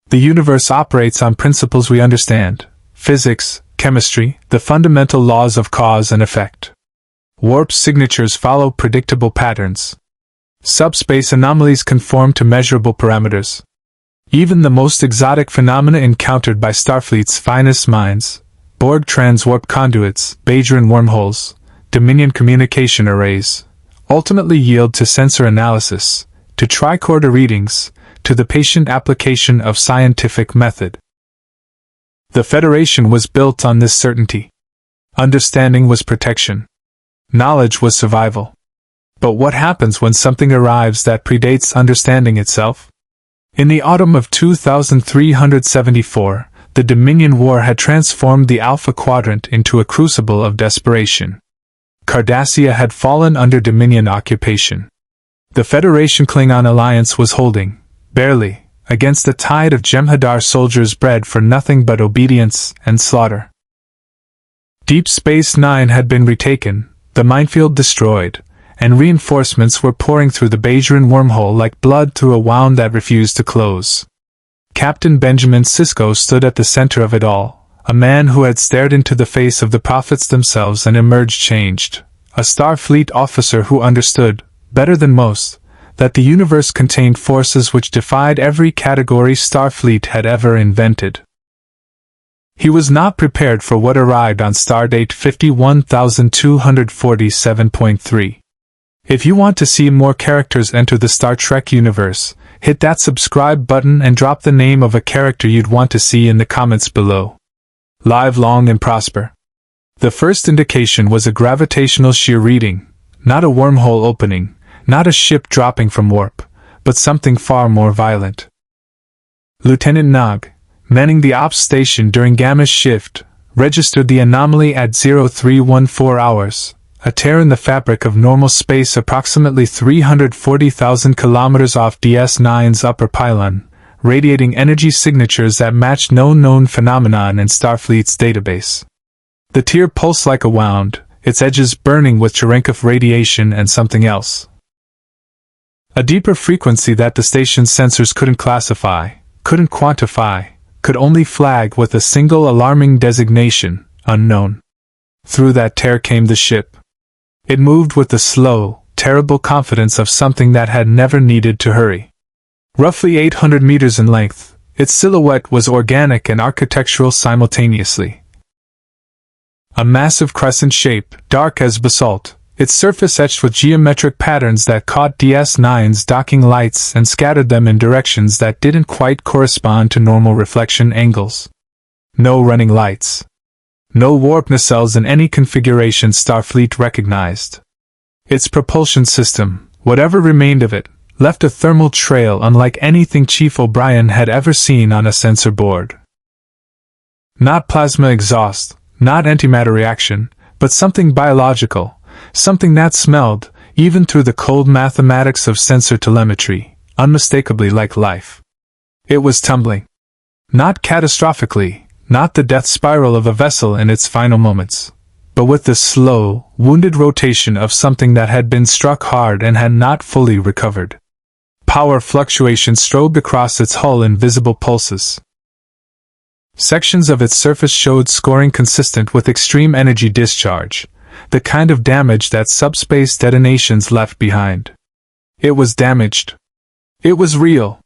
The universe operates on principles we understand: physics, chemistry, the fundamental laws of cause and effect. Warp signatures follow predictable patterns. Subspace anomalies conform to measurable parameters. Even the most exotic phenomena encountered by Starfleet's finest minds, Borg transwarp conduits, Bajoran wormholes, Dominion communication arrays, ultimately yield to sensor analysis, to tricorder readings, to the patient application of scientific method. The Federation was built on this certainty. Understanding was protection. Knowledge was survival. But what happens when something arrives that predates understanding itself? In the autumn of 2374, the Dominion War had transformed the Alpha Quadrant into a crucible of desperation. Cardassia had fallen under Dominion occupation. The Federation-Klingon alliance was holding, barely, against a tide of Jem'Hadar soldiers bred for nothing but obedience and slaughter. Deep Space Nine had been retaken, the minefield destroyed, and reinforcements were pouring through the Bajoran wormhole like blood through a wound that refused to close. Captain Benjamin Sisko stood at the center of it all, a man who had stared into the face of the prophets themselves and emerged changed, a Starfleet officer who understood, better than most, that the universe contained forces which defied every category Starfleet had ever invented. He was not prepared for what arrived on Stardate 51247.3. If you want to see more characters enter the Star Trek universe, hit that subscribe button and drop the name of a character you'd want to see in the comments below. Live long and prosper. The first indication was a gravitational shear reading, not a wormhole opening, not a ship dropping from warp, but something far more violent. Lieutenant Nog, manning the ops station during Gamma's shift, registered the anomaly at 0314 hours, a tear in the fabric of normal space approximately 340,000 kilometers off DS9's upper pylon, radiating energy signatures that matched no known phenomenon in Starfleet's database. The tear pulsed like a wound, its edges burning with Cherenkov radiation and something else. A deeper frequency that the station's sensors couldn't classify, couldn't quantify, could only flag with a single alarming designation, unknown. Through that tear came the ship. It moved with the slow, terrible confidence of something that had never needed to hurry. Roughly 800 meters in length, its silhouette was organic and architectural simultaneously. A massive crescent shape, dark as basalt, its surface etched with geometric patterns that caught DS9's docking lights and scattered them in directions that didn't quite correspond to normal reflection angles. No running lights. No warp nacelles in any configuration Starfleet recognized. Its propulsion system, whatever remained of it, left a thermal trail unlike anything Chief O'Brien had ever seen on a sensor board. Not plasma exhaust, not antimatter reaction, but something biological, something that smelled, even through the cold mathematics of sensor telemetry, unmistakably like life. It was tumbling. Not catastrophically, not the death spiral of a vessel in its final moments, but with the slow, wounded rotation of something that had been struck hard and had not fully recovered. Power fluctuations strobed across its hull in visible pulses. Sections of its surface showed scoring consistent with extreme energy discharge, the kind of damage that subspace detonations left behind. It was damaged. It was real.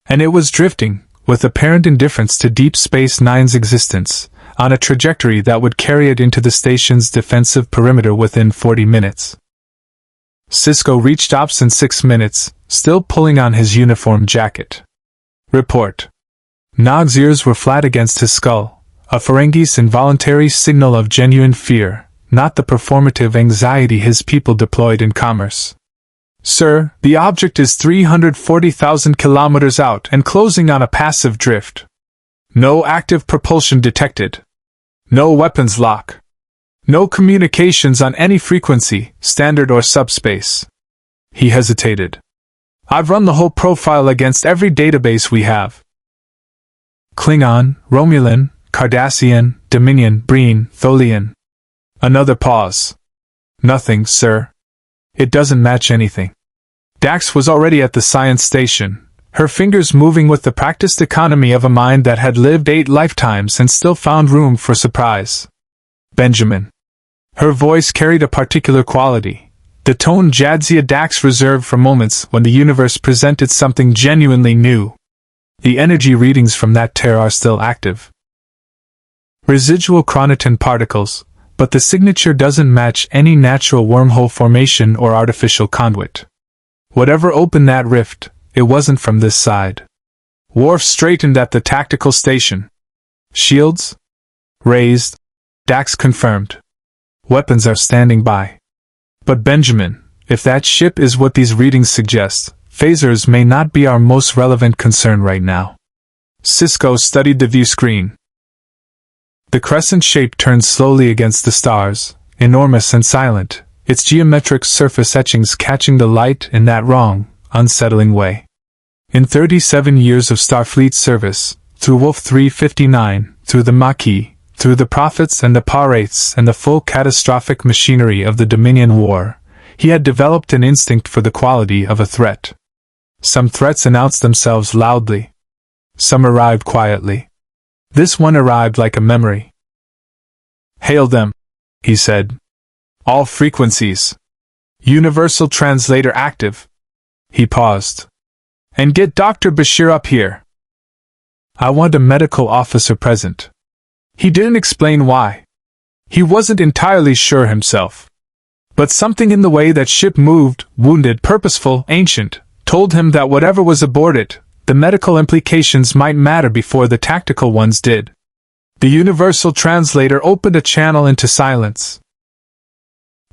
And it was drifting, with apparent indifference to Deep Space Nine's existence, on a trajectory that would carry it into the station's defensive perimeter within 40 minutes. Sisko reached ops in 6 minutes, still pulling on his uniform jacket. Report. Nog's ears were flat against his skull, a Ferengis involuntary signal of genuine fear, not the performative anxiety his people deployed in commerce. Sir, the object is 340,000 kilometers out and closing on a passive drift. No active propulsion detected. No weapons lock. No communications on any frequency, standard or subspace. He hesitated. I've run the whole profile against every database we have. Klingon, Romulan, Cardassian, Dominion, Breen, Tholian. Another pause. Nothing, sir. It doesn't match anything. Dax was already at the science station, her fingers moving with the practiced economy of a mind that had lived 8 lifetimes and still found room for surprise. Benjamin. Her voice carried a particular quality, the tone Jadzia Dax reserved for moments when the universe presented something genuinely new. The energy readings from that tear are still active. Residual chronoton particles, but the signature doesn't match any natural wormhole formation or artificial conduit. Whatever opened that rift, it wasn't from this side. Worf straightened at the tactical station. Shields? Raised. Dax confirmed. Weapons are standing by. But Benjamin, if that ship is what these readings suggest, phasers may not be our most relevant concern right now. Sisko studied the view screen. The crescent shape turned slowly against the stars, enormous and silent, its geometric surface etchings catching the light in that wrong, unsettling way. In 37 years of Starfleet service, through Wolf 359, through the Maquis, through the Prophets and the Paraiths and the full catastrophic machinery of the Dominion War, he had developed an instinct for the quality of a threat. Some threats announced themselves loudly. Some arrived quietly. This one arrived like a memory. "Hail them," he said. "All frequencies. Universal translator active." He paused. "And get Dr. Bashir up here. I want a medical officer present." He didn't explain why. He wasn't entirely sure himself. But something in the way that ship moved, wounded, purposeful, ancient, told him that whatever was aboard it, the medical implications might matter before the tactical ones did. The universal translator opened a channel into silence.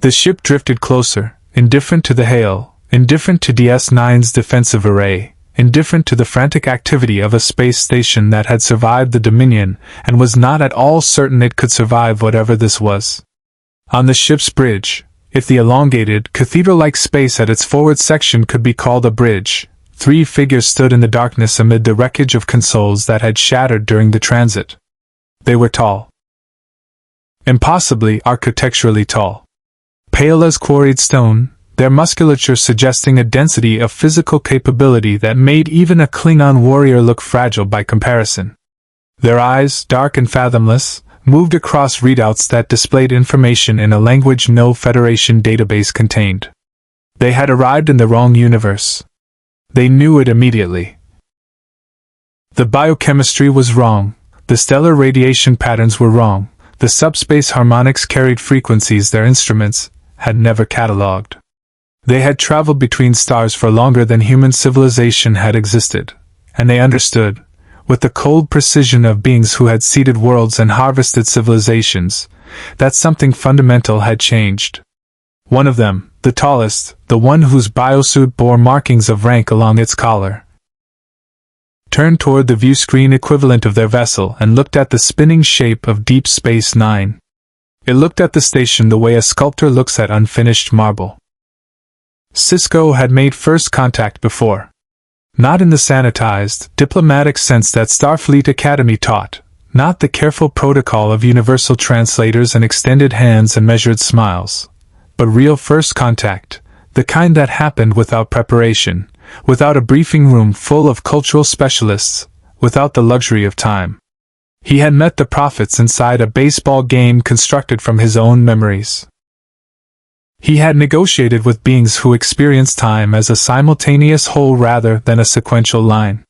The ship drifted closer, indifferent to the hail, indifferent to DS9's defensive array, indifferent to the frantic activity of a space station that had survived the Dominion and was not at all certain it could survive whatever this was. On the ship's bridge, if the elongated, cathedral-like space at its forward section could be called a bridge, 3 figures stood in the darkness amid the wreckage of consoles that had shattered during the transit. They were tall. Impossibly architecturally tall. Pale as quarried stone, their musculature suggesting a density of physical capability that made even a Klingon warrior look fragile by comparison. Their eyes, dark and fathomless, moved across readouts that displayed information in a language no Federation database contained. They had arrived in the wrong universe. They knew it immediately. The biochemistry was wrong, the stellar radiation patterns were wrong, the subspace harmonics carried frequencies their instruments had never catalogued. They had traveled between stars for longer than human civilization had existed, and they understood, with the cold precision of beings who had seeded worlds and harvested civilizations, that something fundamental had changed. One of them, the tallest, the one whose biosuit bore markings of rank along its collar, turned toward the view-screen equivalent of their vessel and looked at the spinning shape of Deep Space Nine. It looked at the station the way a sculptor looks at unfinished marble. Sisko had made first contact before. Not in the sanitized, diplomatic sense that Starfleet Academy taught, not the careful protocol of universal translators and extended hands and measured smiles, but real first contact, the kind that happened without preparation, without a briefing room full of cultural specialists, without the luxury of time. He had met the prophets inside a baseball game constructed from his own memories. He had negotiated with beings who experienced time as a simultaneous whole rather than a sequential line.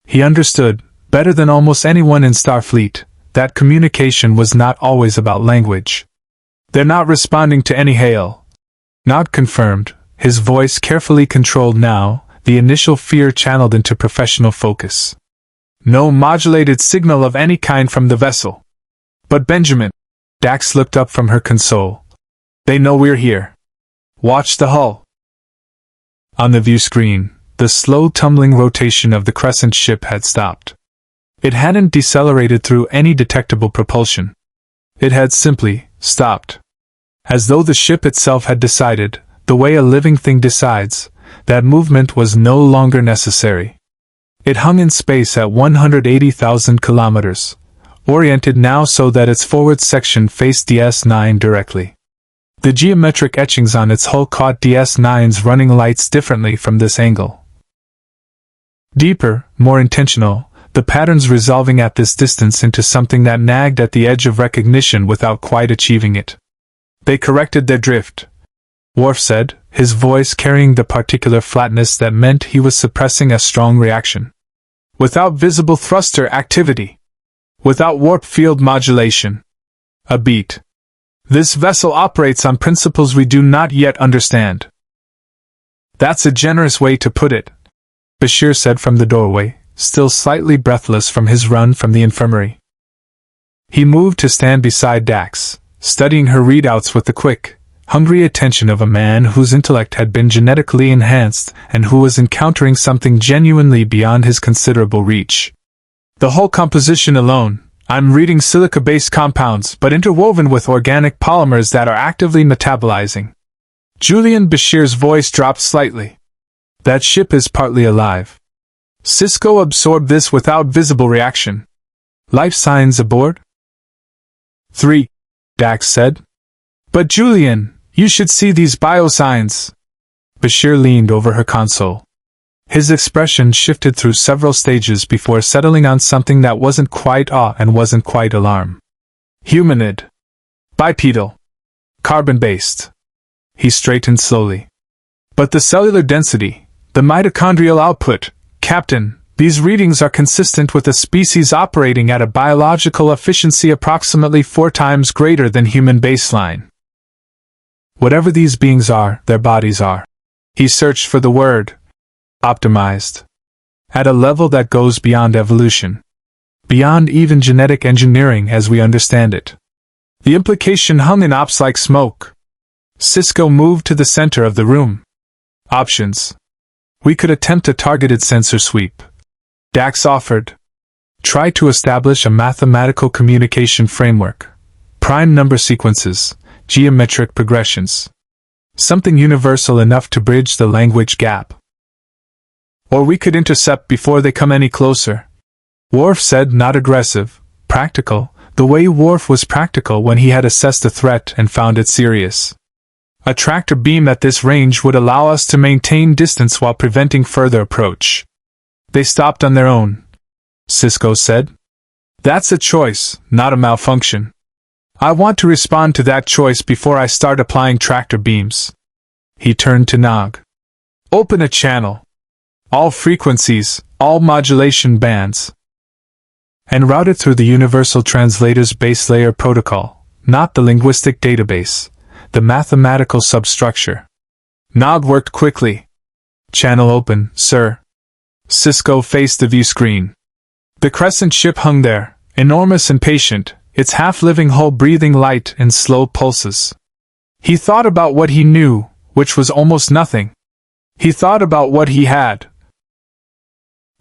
He understood, better than almost anyone in Starfleet, that communication was not always about language. "They're not responding to any hail." Not confirmed, his voice carefully controlled now, the initial fear channeled into professional focus. "No modulated signal of any kind from the vessel." "But Benjamin," Dax looked up from her console. "They know we're here. Watch the hull." On the view screen, the slow tumbling rotation of the crescent ship had stopped. It hadn't decelerated through any detectable propulsion. It had simply stopped. As though the ship itself had decided, the way a living thing decides, that movement was no longer necessary. It hung in space at 180,000 kilometers, oriented now so that its forward section faced DS9 directly. The geometric etchings on its hull caught DS9's running lights differently from this angle. Deeper, more intentional, the patterns resolving at this distance into something that nagged at the edge of recognition without quite achieving it. They corrected their drift, Worf said, his voice carrying the particular flatness that meant he was suppressing a strong reaction. Without visible thruster activity. Without warp field modulation. A beat. This vessel operates on principles we do not yet understand. That's a generous way to put it, Bashir said from the doorway, still slightly breathless from his run from the infirmary. He moved to stand beside Dax, studying her readouts with the quick, hungry attention of a man whose intellect had been genetically enhanced and who was encountering something genuinely beyond his considerable reach. The whole composition alone, I'm reading silica-based compounds but interwoven with organic polymers that are actively metabolizing. Julian Bashir's voice dropped slightly. That ship is partly alive. Sisko absorbed this without visible reaction. Life signs aboard? 3, Dax said. But Julian, you should see these biosigns. Bashir leaned over her console. His expression shifted through several stages before settling on something that wasn't quite awe and wasn't quite alarm. Humanid. Bipedal. Carbon-based. He straightened slowly. But the cellular density, the mitochondrial output, Captain, these readings are consistent with a species operating at a biological efficiency approximately 4 times greater than human baseline. Whatever these beings are, their bodies are. He searched for the word. Optimized. At a level that goes beyond evolution. Beyond even genetic engineering as we understand it. The implication hung in ops like smoke. Sisko moved to the center of the room. Options. We could attempt a targeted sensor sweep. Dax offered. Try to establish a mathematical communication framework. Prime number sequences. Geometric progressions. Something universal enough to bridge the language gap. Or we could intercept before they come any closer. Worf said, not aggressive, practical, the way Worf was practical when he had assessed a threat and found it serious. A tractor beam at this range would allow us to maintain distance while preventing further approach. They stopped on their own, Sisko said. That's a choice, not a malfunction. I want to respond to that choice before I start applying tractor beams. He turned to Nog. Open a channel. All frequencies, all modulation bands. And route it through the Universal Translator's base layer protocol, not the linguistic database, the mathematical substructure. Nog worked quickly. Channel open, sir. Sisko faced the view screen. The crescent ship hung there, enormous and patient, its half-living hull breathing light and slow pulses. He thought about what he knew, which was almost nothing. He thought about what he had.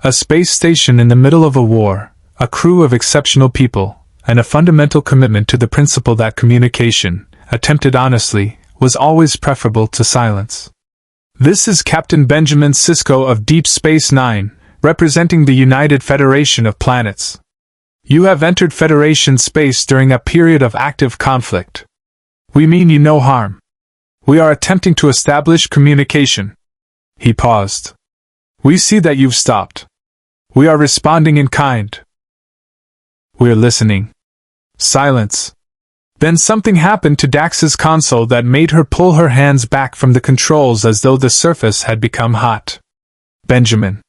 A space station in the middle of a war, a crew of exceptional people, and a fundamental commitment to the principle that communication, attempted honestly, was always preferable to silence. This is Captain Benjamin Sisko of Deep Space Nine, representing the United Federation of Planets. You have entered Federation space during a period of active conflict. We mean you no harm. We are attempting to establish communication. He paused. We see that you've stopped. We are responding in kind. We're listening. Silence. Then something happened to Dax's console that made her pull her hands back from the controls as though the surface had become hot. Benjamin.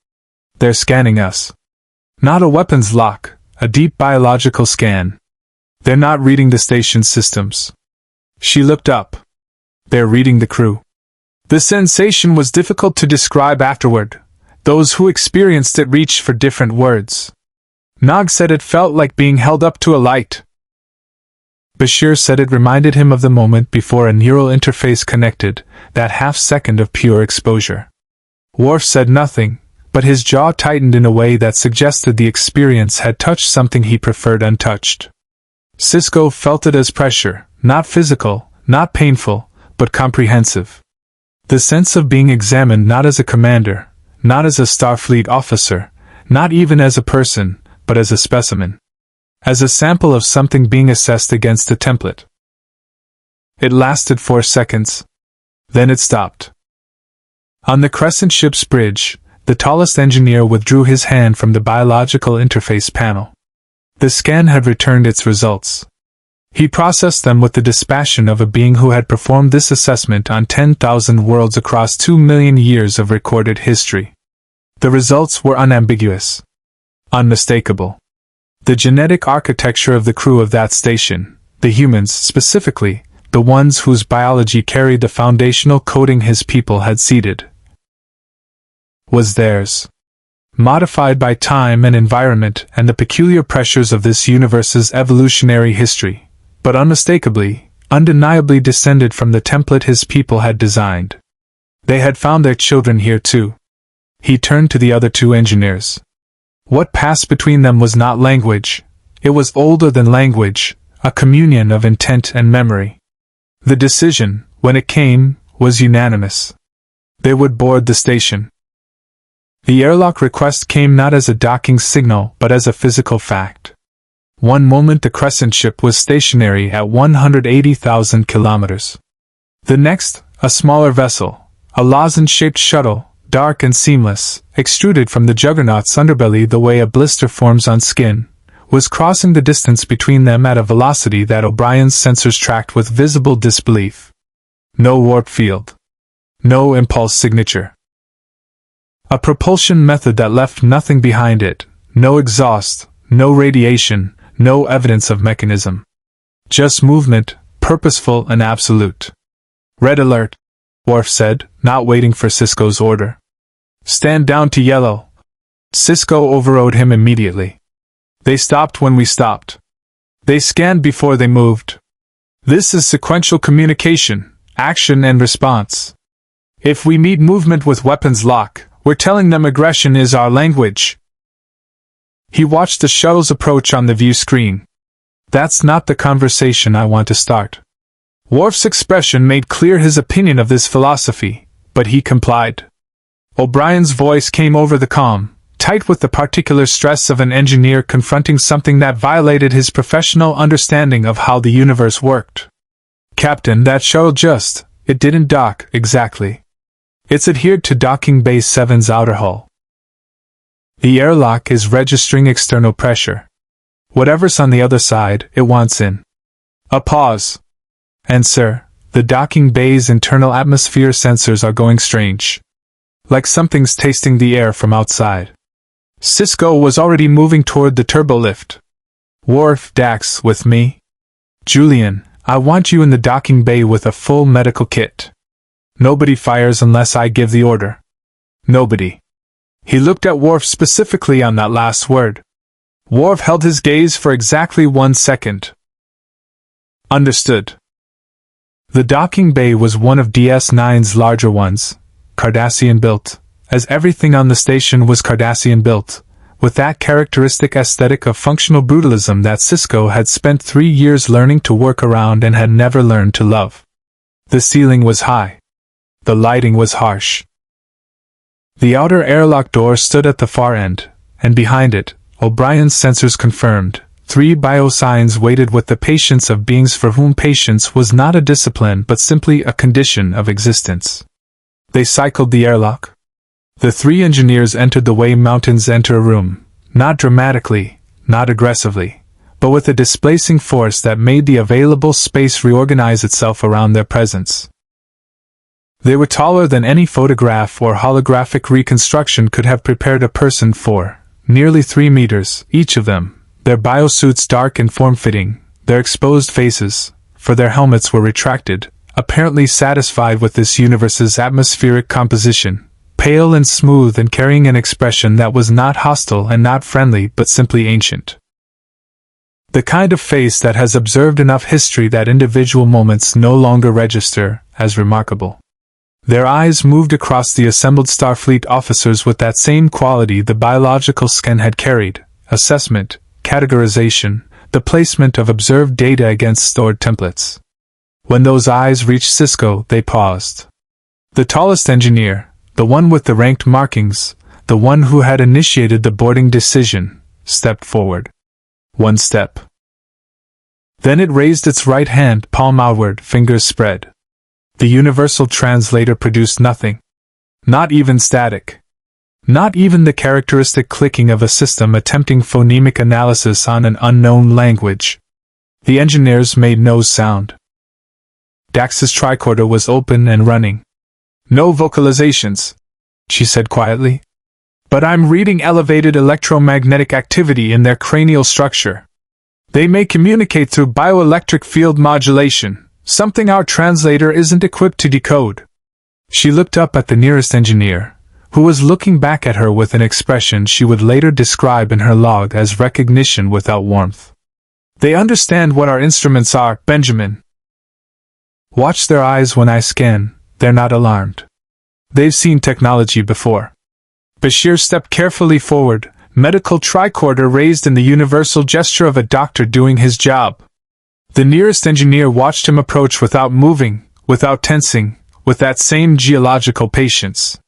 They're scanning us. Not a weapons lock, a deep biological scan. They're not reading the station's systems. She looked up. They're reading the crew. The sensation was difficult to describe afterward. Those who experienced it reached for different words. Nog said it felt like being held up to a light. Bashir said it reminded him of the moment before a neural interface connected, that half-second of pure exposure. Worf said nothing, but his jaw tightened in a way that suggested the experience had touched something he preferred untouched. Sisko felt it as pressure, not physical, not painful, but comprehensive. The sense of being examined not as a commander, not as a Starfleet officer, not even as a person, but as a specimen. As a sample of something being assessed against a template. It lasted 4 seconds. Then it stopped. On the Crescent ship's bridge, the tallest engineer withdrew his hand from the biological interface panel. The scan had returned its results. He processed them with the dispassion of a being who had performed this assessment on 10,000 worlds across 2 million years of recorded history. The results were unambiguous. Unmistakable. The genetic architecture of the crew of that station, the humans specifically, the ones whose biology carried the foundational coding his people had seeded, was theirs. Modified by time and environment and the peculiar pressures of this universe's evolutionary history, but unmistakably, undeniably descended from the template his people had designed. They had found their children here too. He turned to the other two engineers. What passed between them was not language. It was older than language, a communion of intent and memory. The decision, when it came, was unanimous. They would board the station. The airlock request came not as a docking signal but as a physical fact. One moment the Crescent ship was stationary at 180,000 kilometers. The next, a smaller vessel, a lozenge-shaped shuttle, dark and seamless, extruded from the Juggernaut's underbelly the way a blister forms on skin, was crossing the distance between them at a velocity that O'Brien's sensors tracked with visible disbelief. No warp field. No impulse signature. A propulsion method that left nothing behind it, no exhaust, no radiation, no evidence of mechanism. Just movement, purposeful and absolute. Red alert, Worf said, not waiting for Sisko's order. Stand down to yellow. Sisko overrode him immediately. They stopped when we stopped. They scanned before they moved. This is sequential communication, action and response. If we meet movement with weapons lock, we're telling them aggression is our language. He watched the shuttle's approach on the view screen. That's not the conversation I want to start. Worf's expression made clear his opinion of this philosophy, but he complied. O'Brien's voice came over the comm, tight with the particular stress of an engineer confronting something that violated his professional understanding of how the universe worked. Captain, that shuttle it didn't dock, exactly. It's adhered to Docking Bay 7's outer hull. The airlock is registering external pressure. Whatever's on the other side, it wants in. A pause. And sir, the Docking Bay's internal atmosphere sensors are going strange. Like something's tasting the air from outside. Sisko was already moving toward the turbolift. Worf, Dax, with me? Julian, I want you in the docking bay with a full medical kit. Nobody fires unless I give the order. Nobody. He looked at Worf specifically on that last word. Worf held his gaze for exactly 1 second. Understood. The docking bay was one of DS9's larger ones, Cardassian-built, as everything on the station was Cardassian-built, with that characteristic aesthetic of functional brutalism that Sisko had spent 3 years learning to work around and had never learned to love. The ceiling was high. The lighting was harsh. The outer airlock door stood at the far end, and behind it, O'Brien's sensors confirmed, 3 biosigns waited with the patience of beings for whom patience was not a discipline but simply a condition of existence. They cycled the airlock. The 3 engineers entered the way mountains enter a room, not dramatically, not aggressively, but with a displacing force that made the available space reorganize itself around their presence. They were taller than any photograph or holographic reconstruction could have prepared a person for, nearly 3 meters, each of them, their biosuits dark and form-fitting, their exposed faces, for their helmets were retracted, apparently satisfied with this universe's atmospheric composition, pale and smooth and carrying an expression that was not hostile and not friendly but simply ancient. The kind of face that has observed enough history that individual moments no longer register as remarkable. Their eyes moved across the assembled Starfleet officers with that same quality the biological scan had carried: assessment, categorization, the placement of observed data against stored templates. When those eyes reached Sisko, they paused. The tallest engineer, the one with the ranked markings, the one who had initiated the boarding decision, stepped forward. 1 step. Then it raised its right hand, palm outward, fingers spread. The universal translator produced nothing. Not even static. Not even the characteristic clicking of a system attempting phonemic analysis on an unknown language. The engineers made no sound. Dax's tricorder was open and running. "No vocalizations," she said quietly. "But I'm reading elevated electromagnetic activity in their cranial structure. They may communicate through bioelectric field modulation, something our translator isn't equipped to decode." She looked up at the nearest engineer, who was looking back at her with an expression she would later describe in her log as recognition without warmth. "They understand what our instruments are, Benjamin. Watch their eyes when I scan, they're not alarmed. They've seen technology before." Bashir stepped carefully forward, medical tricorder raised in the universal gesture of a doctor doing his job. The nearest engineer watched him approach without moving, without tensing, with that same geological patience.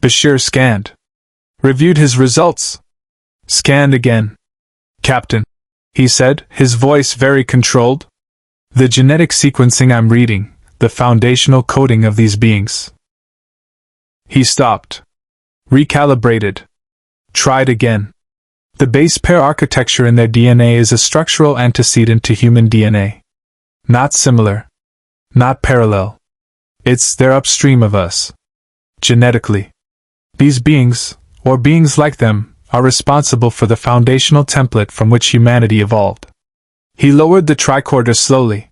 Bashir scanned. Reviewed his results. Scanned again. "Captain," he said, his voice very controlled. "The genetic sequencing I'm reading, the foundational coding of these beings." He stopped. Recalibrated. Tried again. The base pair architecture in their DNA is a structural antecedent to human DNA. Not similar. Not parallel. They're upstream of us. Genetically. These beings, or beings like them, are responsible for the foundational template from which humanity evolved. He lowered the tricorder slowly.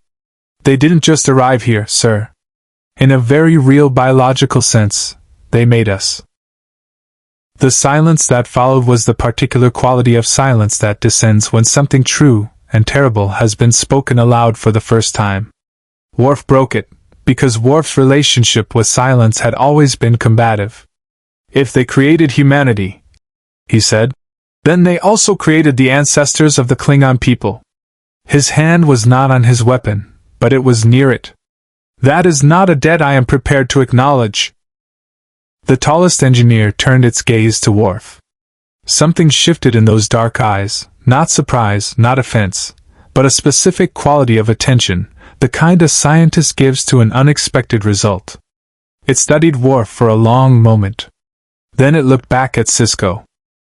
"They didn't just arrive here, sir. In a very real biological sense, they made us." The silence that followed was the particular quality of silence that descends when something true and terrible has been spoken aloud for the first time. Worf broke it, because Worf's relationship with silence had always been combative. "If they created humanity," he said, "then they also created the ancestors of the Klingon people." His hand was not on his weapon, but it was near it. "That is not a debt I am prepared to acknowledge." The tallest engineer turned its gaze to Worf. Something shifted in those dark eyes, not surprise, not offense, but a specific quality of attention, the kind a scientist gives to an unexpected result. It studied Worf for a long moment. Then it looked back at Sisko.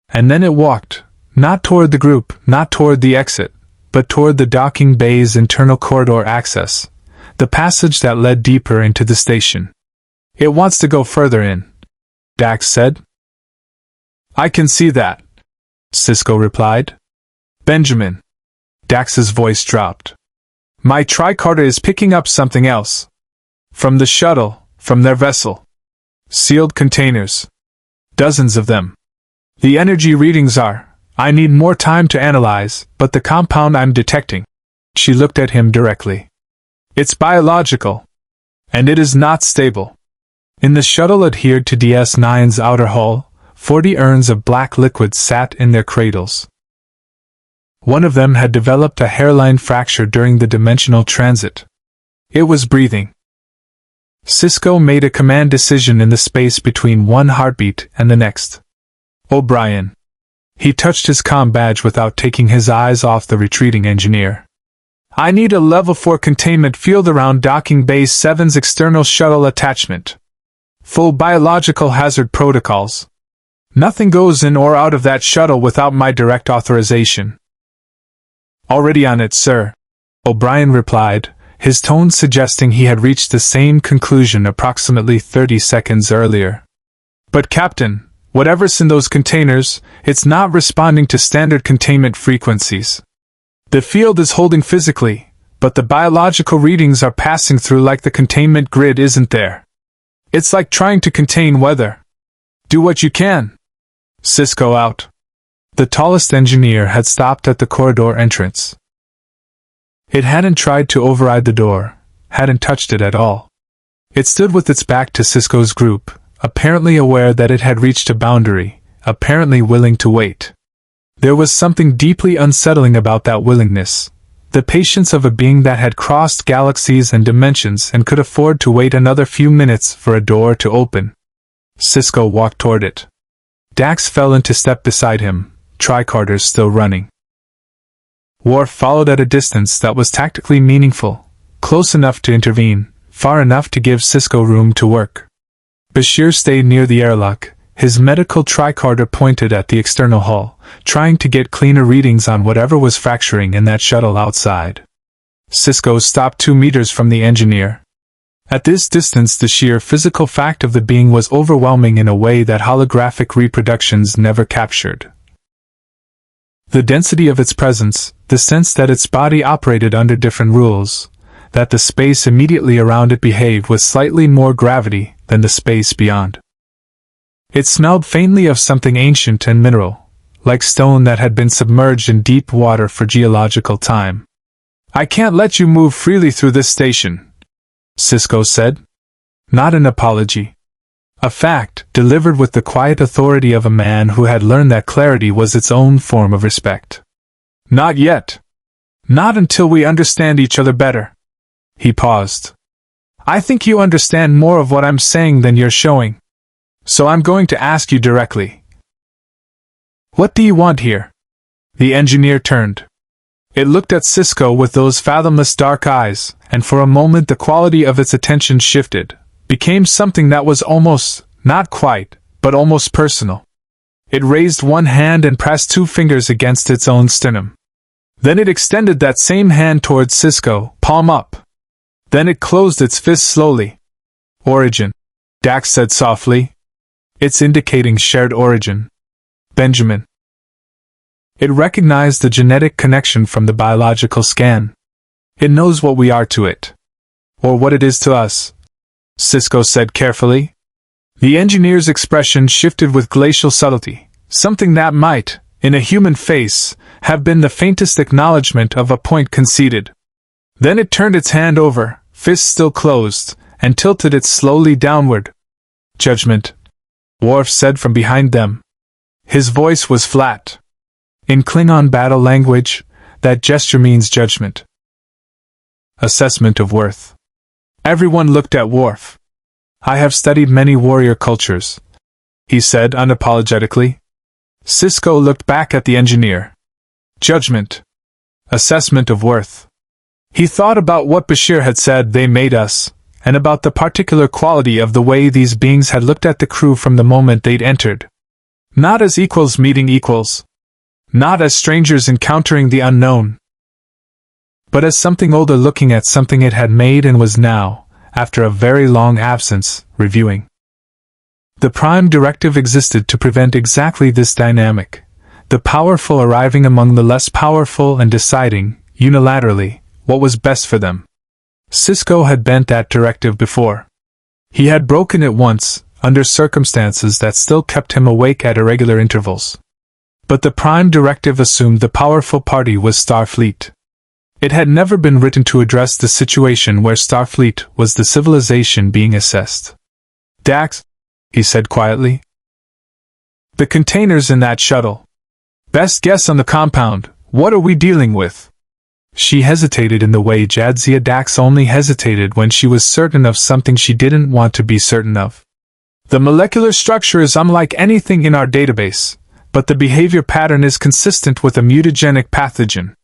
And then it walked, not toward the group, not toward the exit, but toward the docking bay's internal corridor access, the passage that led deeper into the station. "It wants to go further in," Dax said. "I can see that," Sisko replied. "Benjamin." Dax's voice dropped. "My tricorder is picking up something else. From the shuttle, from their vessel. Sealed containers. Dozens of them. The energy readings I need more time to analyze, but the compound I'm detecting." She looked at him directly. "It's biological. And it is not stable." In the shuttle adhered to DS9's outer hull, 40 urns of black liquid sat in their cradles. One of them had developed a hairline fracture during the dimensional transit. It was breathing. Sisko made a command decision in the space between one heartbeat and the next. "O'Brien." He touched his comm badge without taking his eyes off the retreating engineer. "I need a level 4 containment field around Docking Bay 7's external shuttle attachment. Full biological hazard protocols. Nothing goes in or out of that shuttle without my direct authorization." "Already on it, sir," O'Brien replied, his tone suggesting he had reached the same conclusion approximately 30 seconds earlier. "But Captain, whatever's in those containers, it's not responding to standard containment frequencies. The field is holding physically, but the biological readings are passing through like the containment grid isn't there. It's like trying to contain weather. Do what you can." "Sisko out." The tallest engineer had stopped at the corridor entrance. It hadn't tried to override the door, hadn't touched it at all. It stood with its back to Sisko's group, apparently aware that it had reached a boundary, apparently willing to wait. There was something deeply unsettling about that willingness, the patience of a being that had crossed galaxies and dimensions and could afford to wait another few minutes for a door to open. Sisko walked toward it. Dax fell into step beside him, tricorders still running. Worf followed at a distance that was tactically meaningful, close enough to intervene, far enough to give Sisko room to work. Bashir stayed near the airlock, his medical tricorder pointed at the external hull, trying to get cleaner readings on whatever was fracturing in that shuttle outside. Sisko stopped 2 meters from the engineer. At this distance, the sheer physical fact of the being was overwhelming in a way that holographic reproductions never captured. The density of its presence, the sense that its body operated under different rules, that the space immediately around it behaved with slightly more gravity than the space beyond. It smelled faintly of something ancient and mineral, like stone that had been submerged in deep water for geological time. "I can't let you move freely through this station," Sisko said. Not an apology. A fact, delivered with the quiet authority of a man who had learned that clarity was its own form of respect. "Not yet. Not until we understand each other better." He paused. "I think you understand more of what I'm saying than you're showing. So I'm going to ask you directly. What do you want here?" The engineer turned. It looked at Sisko with those fathomless dark eyes, and for a moment the quality of its attention shifted, became something that was almost, not quite, but almost personal. It raised one hand and pressed 2 fingers against its own sternum. Then it extended that same hand towards Sisko, palm up. Then it closed its fist slowly. "Origin," Dax said softly. "It's indicating shared origin. Benjamin." It recognized the genetic connection from the biological scan. "It knows what we are to it. Or what it is to us," Sisko said carefully. The engineer's expression shifted with glacial subtlety, something that might, in a human face, have been the faintest acknowledgement of a point conceded. Then it turned its hand over, fist still closed, and tilted it slowly downward. "Judgment," Worf said from behind them. His voice was flat. In Klingon battle language, that gesture means judgment. Assessment of worth. Everyone looked at Worf. "I have studied many warrior cultures," he said unapologetically. Sisko looked back at the engineer. Judgment. Assessment of worth. He thought about what Bashir had said they made us, and about the particular quality of the way these beings had looked at the crew from the moment they'd entered. Not as equals meeting equals. Not as strangers encountering the unknown. But as something older looking at something it had made and was now, after a very long absence, reviewing. The prime directive existed to prevent exactly this dynamic, the powerful arriving among the less powerful and deciding, unilaterally, what was best for them. Sisko had bent that directive before. He had broken it once, under circumstances that still kept him awake at irregular intervals. But the prime directive assumed the powerful party was Starfleet. It had never been written to address the situation where Starfleet was the civilization being assessed. "Dax," he said quietly. "The containers in that shuttle. Best guess on the compound, what are we dealing with?" She hesitated in the way Jadzia Dax only hesitated when she was certain of something she didn't want to be certain of. "The molecular structure is unlike anything in our database, but the behavior pattern is consistent with a mutagenic pathogen.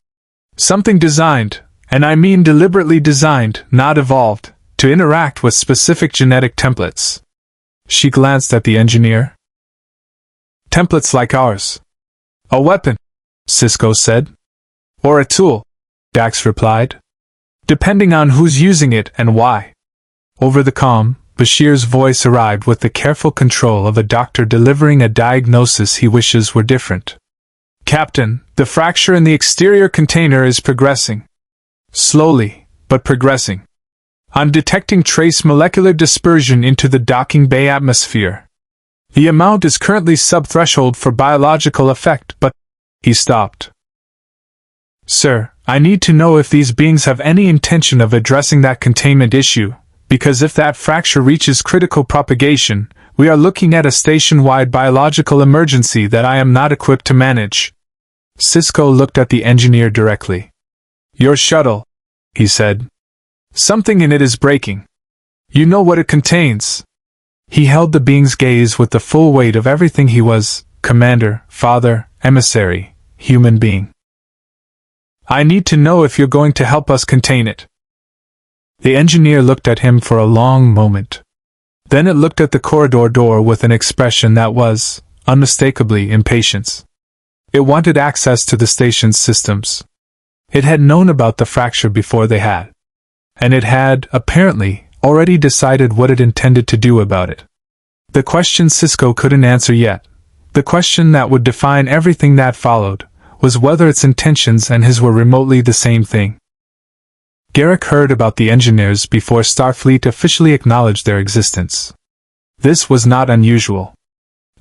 Something designed, and I mean deliberately designed, not evolved, to interact with specific genetic templates." She glanced at the engineer. "Templates like ours." "A weapon," Sisko said. "Or a tool," Dax replied. "Depending on who's using it and why." Over the comm, Bashir's voice arrived with the careful control of a doctor delivering a diagnosis he wishes were different. "Captain, the fracture in the exterior container is progressing. Slowly, but progressing. I'm detecting trace molecular dispersion into the docking bay atmosphere. The amount is currently sub-threshold for biological effect, but—" He stopped. "Sir, I need to know if these beings have any intention of addressing that containment issue, because if that fracture reaches critical propagation, we are looking at a station-wide biological emergency that I am not equipped to manage." Sisko looked at the engineer directly. "Your shuttle," he said. "Something in it is breaking. You know what it contains." He held the being's gaze with the full weight of everything he was: commander, father, emissary, human being. "I need to know if you're going to help us contain it." The engineer looked at him for a long moment. Then it looked at the corridor door with an expression that was, unmistakably, impatience. It wanted access to the station's systems. It had known about the fracture before they had. And it had, apparently, already decided what it intended to do about it. The question Cisco couldn't answer yet, the question that would define everything that followed, was whether its intentions and his were remotely the same thing. Garrick heard about the engineers before Starfleet officially acknowledged their existence. This was not unusual.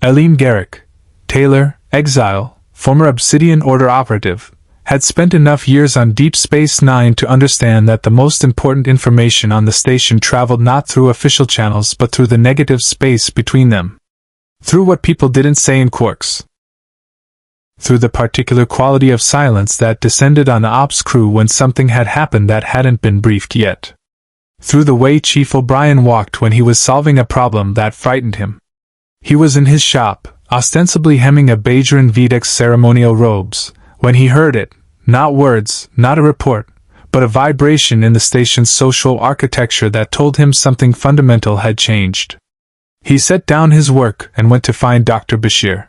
Eileen Garrick, Taylor, exile, former Obsidian Order operative, had spent enough years on Deep Space Nine to understand that the most important information on the station traveled not through official channels but through the negative space between them. Through what people didn't say in quarks. Through the particular quality of silence that descended on the ops crew when something had happened that hadn't been briefed yet. Through the way Chief O'Brien walked when he was solving a problem that frightened him. He was in his shop, ostensibly hemming a Bajoran Vedek's ceremonial robes, when he heard it, not words, not a report, but a vibration in the station's social architecture that told him something fundamental had changed. He set down his work and went to find Dr. Bashir.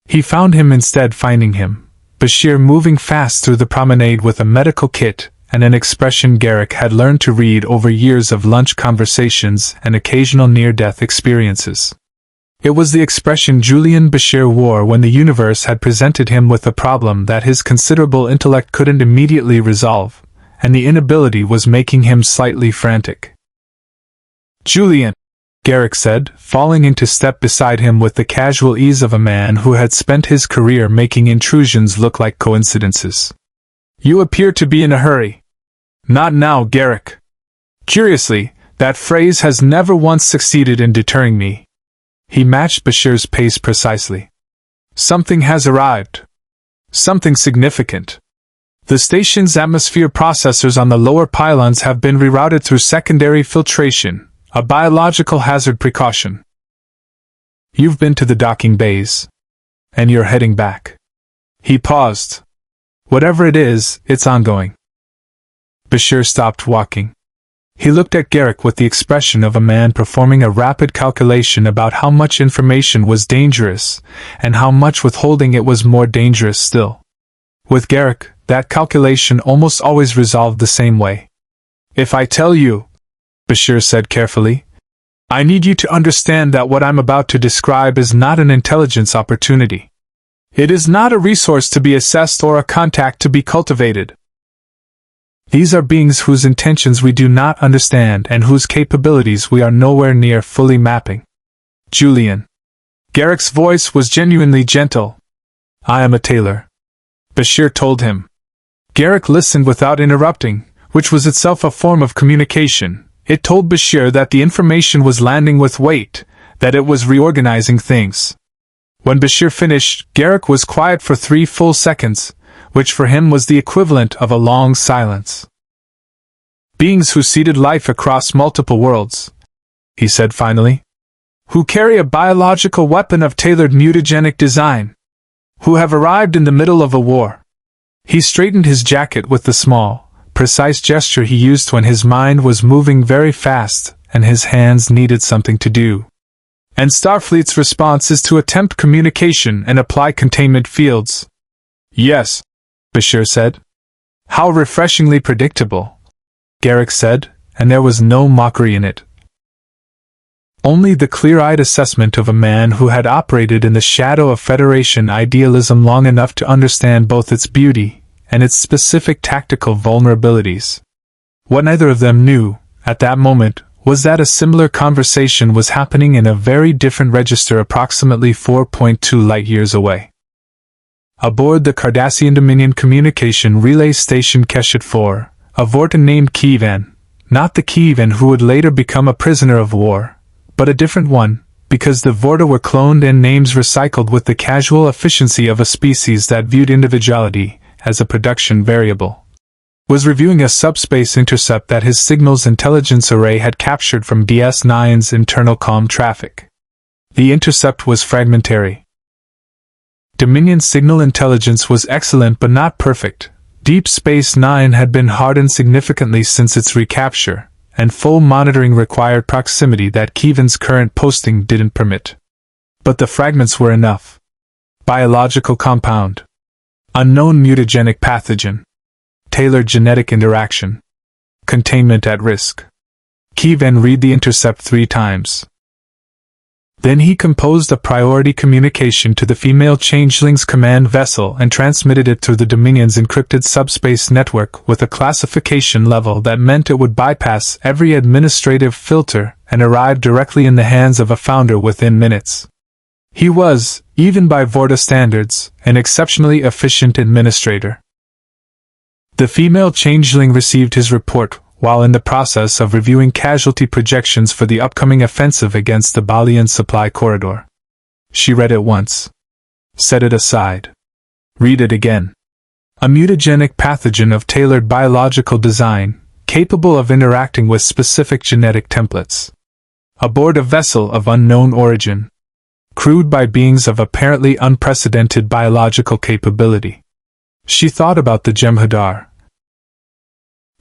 He found him instead finding him, Bashir moving fast through the promenade with a medical kit and an expression Garrick had learned to read over years of lunch conversations and occasional near-death experiences. It was the expression Julian Bashir wore when the universe had presented him with a problem that his considerable intellect couldn't immediately resolve, and the inability was making him slightly frantic. "Julian," Garrick said, falling into step beside him with the casual ease of a man who had spent his career making intrusions look like coincidences. "You appear to be in a hurry." "Not now, Garrick." Curiously, that phrase has never once succeeded in deterring me. He matched Bashir's pace precisely. "Something has arrived. Something significant. The station's atmosphere processors on the lower pylons have been rerouted through secondary filtration, a biological hazard precaution. You've been to the docking bays. And you're heading back." He paused. "Whatever it is, it's ongoing." Bashir stopped walking. He looked at Garrick with the expression of a man performing a rapid calculation about how much information was dangerous, and how much withholding it was more dangerous still. With Garrick, that calculation almost always resolved the same way. "If I tell you," Bashir said carefully, "I need you to understand that what I'm about to describe is not an intelligence opportunity. It is not a resource to be assessed or a contact to be cultivated. These are beings whose intentions we do not understand and whose capabilities we are nowhere near fully mapping. Julian." Garrick's voice was genuinely gentle. "I am a Taylor," Bashir told him. Garrick listened without interrupting, which was itself a form of communication. It told Bashir that the information was landing with weight, that it was reorganizing things. When Bashir finished, Garrick was quiet for 3 full seconds, which for him was the equivalent of a long silence. "Beings who seeded life across multiple worlds," he said finally. "Who carry a biological weapon of tailored mutagenic design. Who have arrived in the middle of a war." He straightened his jacket with the small, precise gesture he used when his mind was moving very fast and his hands needed something to do. "And Starfleet's response is to attempt communication and apply containment fields." "Yes," Bashir said. "How refreshingly predictable," Garrick said, and there was no mockery in it. Only the clear-eyed assessment of a man who had operated in the shadow of Federation idealism long enough to understand both its beauty and its specific tactical vulnerabilities. What neither of them knew, at that moment, was that a similar conversation was happening in a very different register approximately 4.2 light-years away. Aboard the Cardassian Dominion Communication Relay Station Keshet 4, a Vorta named Kievan, not the Kievan who would later become a prisoner of war, but a different one, because the Vorta were cloned and names recycled with the casual efficiency of a species that viewed individuality as a production variable, was reviewing a subspace intercept that his signals intelligence array had captured from DS9's internal comm traffic. The intercept was fragmentary. Dominion signal intelligence was excellent but not perfect. Deep Space Nine had been hardened significantly since its recapture, and full monitoring required proximity that Kevin's current posting didn't permit. But the fragments were enough. Biological compound. Unknown mutagenic pathogen. Tailored genetic interaction. Containment at risk. Kevin read the intercept 3 times. Then he composed a priority communication to the female changeling's command vessel and transmitted it through the Dominion's encrypted subspace network with a classification level that meant it would bypass every administrative filter and arrive directly in the hands of a founder within minutes. He was, even by Vorta standards, an exceptionally efficient administrator. The female changeling received his report while in the process of reviewing casualty projections for the upcoming offensive against the Balian supply corridor. She read it once. Set it aside. Read it again. A mutagenic pathogen of tailored biological design, capable of interacting with specific genetic templates. Aboard a vessel of unknown origin. Crewed by beings of apparently unprecedented biological capability. She thought about the Jem'Hadar.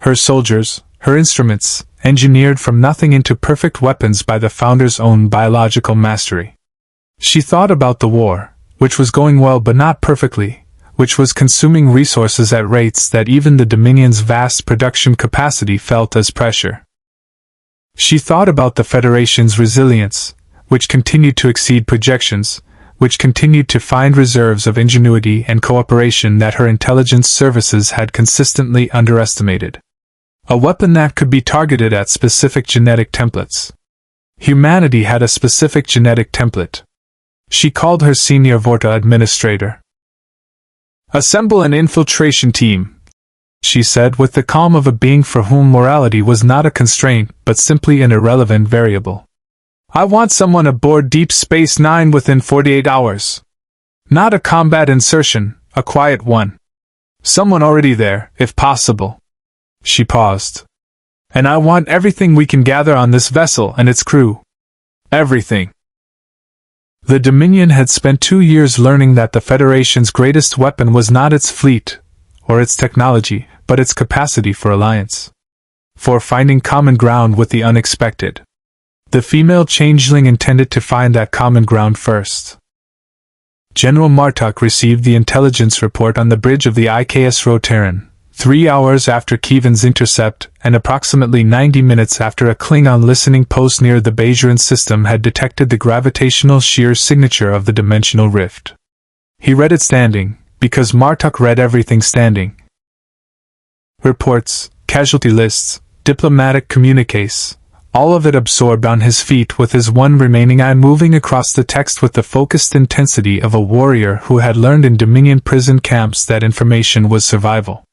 Her soldiers, her instruments, engineered from nothing into perfect weapons by the Founder's own biological mastery. She thought about the war, which was going well but not perfectly, which was consuming resources at rates that even the Dominion's vast production capacity felt as pressure. She thought about the Federation's resilience, which continued to exceed projections, which continued to find reserves of ingenuity and cooperation that her intelligence services had consistently underestimated. A weapon that could be targeted at specific genetic templates. Humanity had a specific genetic template. She called her senior Vorta administrator. "Assemble an infiltration team," she said with the calm of a being for whom morality was not a constraint but simply an irrelevant variable. "I want someone aboard Deep Space Nine within 48 hours. Not a combat insertion, a quiet one. Someone already there, if possible." She paused. "And I want everything we can gather on this vessel and its crew. Everything." The Dominion had spent 2 years learning that the Federation's greatest weapon was not its fleet, or its technology, but its capacity for alliance. For finding common ground with the unexpected. The female changeling intended to find that common ground first. General Martok received the intelligence report on the bridge of the IKS Rotaran, 3 hours after Kevin's intercept and approximately 90 minutes after a Klingon listening post near the Bajoran system had detected the gravitational shear signature of the dimensional rift. He read it standing, because Martok read everything standing. Reports, casualty lists, diplomatic communiques, all of it absorbed on his feet with his one remaining eye moving across the text with the focused intensity of a warrior who had learned in Dominion prison camps that information was survival.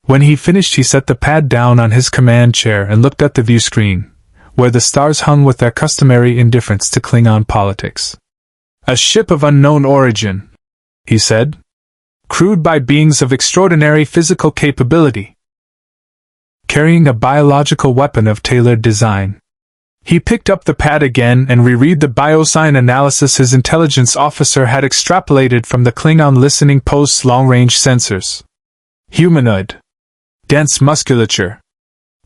When he finished, he set the pad down on his command chair and looked at the view screen, where the stars hung with their customary indifference to Klingon politics. "A ship of unknown origin," he said. "Crewed by beings of extraordinary physical capability. Carrying a biological weapon of tailored design." He picked up the pad again and reread the biosign analysis his intelligence officer had extrapolated from the Klingon listening post's long-range sensors. Humanoid. Dense musculature.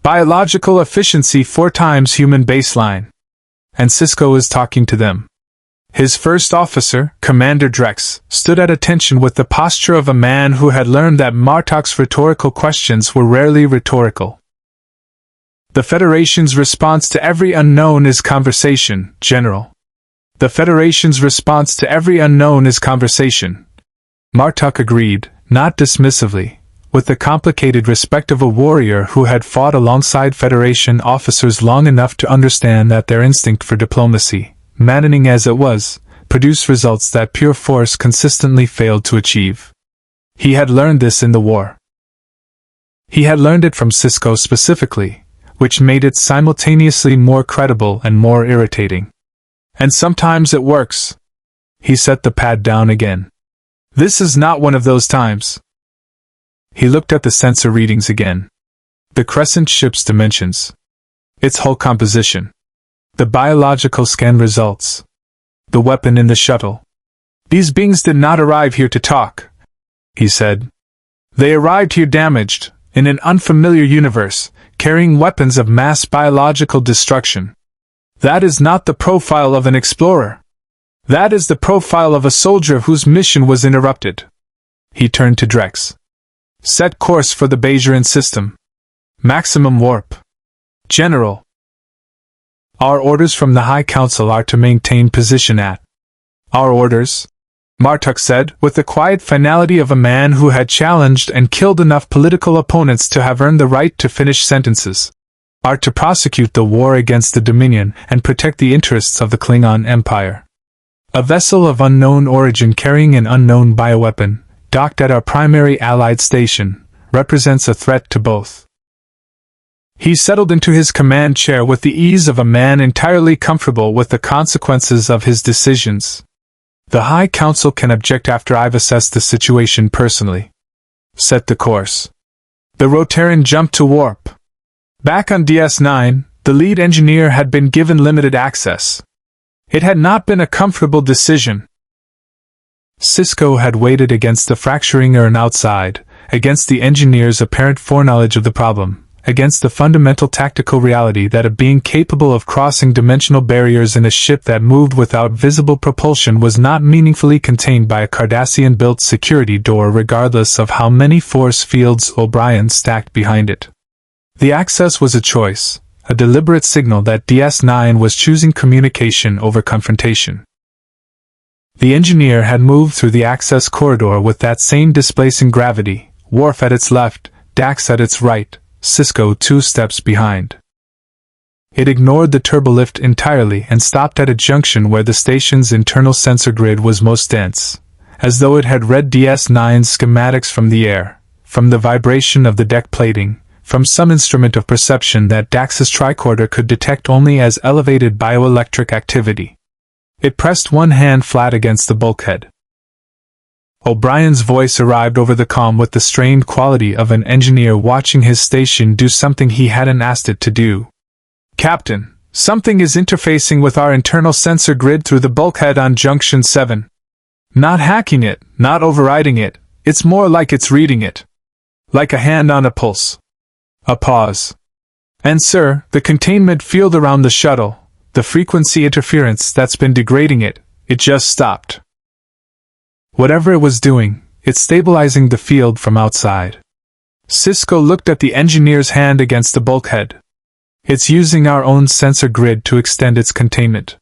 Biological efficiency 4 times human baseline. And Sisko is talking to them. His first officer, Commander Drex, stood at attention with the posture of a man who had learned that Martok's rhetorical questions were rarely rhetorical. "The Federation's response to every unknown is conversation, General. The Federation's response to every unknown is conversation." Martok agreed, not dismissively, with the complicated respect of a warrior who had fought alongside Federation officers long enough to understand that their instinct for diplomacy, maddening as it was, produced results that pure force consistently failed to achieve. He had learned this in the war. He had learned it from Sisko specifically, which made it simultaneously more credible and more irritating. "And sometimes it works." He set the pad down again. "This is not one of those times." He looked at the sensor readings again. The crescent ship's dimensions. Its hull composition. The biological scan results. The weapon in the shuttle. "These beings did not arrive here to talk," he said. "They arrived here damaged, in an unfamiliar universe, carrying weapons of mass biological destruction. That is not the profile of an explorer. That is the profile of a soldier whose mission was interrupted. He turned to Drex. Set course for the Bajoran system. Maximum warp. General. Our orders from the High Council are to maintain position at. Our orders? Martok said, with the quiet finality of a man who had challenged and killed enough political opponents to have earned the right to finish sentences. Are to prosecute the war against the Dominion and protect the interests of the Klingon Empire. A vessel of unknown origin carrying an unknown bioweapon, docked at our primary Allied station, represents a threat to both. He settled into his command chair with the ease of a man entirely comfortable with the consequences of his decisions. The High Council can object after I've assessed the situation personally. Set the course. The Rotaran jumped to warp. Back on DS9, the lead engineer had been given limited access. It had not been a comfortable decision. Sisko had waited against the fracturing urn outside, against the engineer's apparent foreknowledge of the problem, against the fundamental tactical reality that a being capable of crossing dimensional barriers in a ship that moved without visible propulsion was not meaningfully contained by a Cardassian-built security door regardless of how many force fields O'Brien stacked behind it. The access was a choice, a deliberate signal that DS9 was choosing communication over confrontation. The engineer had moved through the access corridor with that same displacing gravity, Worf at its left, Dax at its right, Sisko 2 steps behind. It ignored the turbolift entirely and stopped at a junction where the station's internal sensor grid was most dense, as though it had read DS9's schematics from the air, from the vibration of the deck plating, from some instrument of perception that Dax's tricorder could detect only as elevated bioelectric activity. It pressed one hand flat against the bulkhead. O'Brien's voice arrived over the comm with the strained quality of an engineer watching his station do something he hadn't asked it to do. Captain, something is interfacing with our internal sensor grid through the bulkhead on Junction 7. Not hacking it, not overriding it, it's more like it's reading it. Like a hand on a pulse. A pause. And sir, the containment field around the shuttle, the frequency interference that's been degrading it, it just stopped. Whatever it was doing, it's stabilizing the field from outside. Sisko looked at the engineer's hand against the bulkhead. It's using our own sensor grid to extend its containment.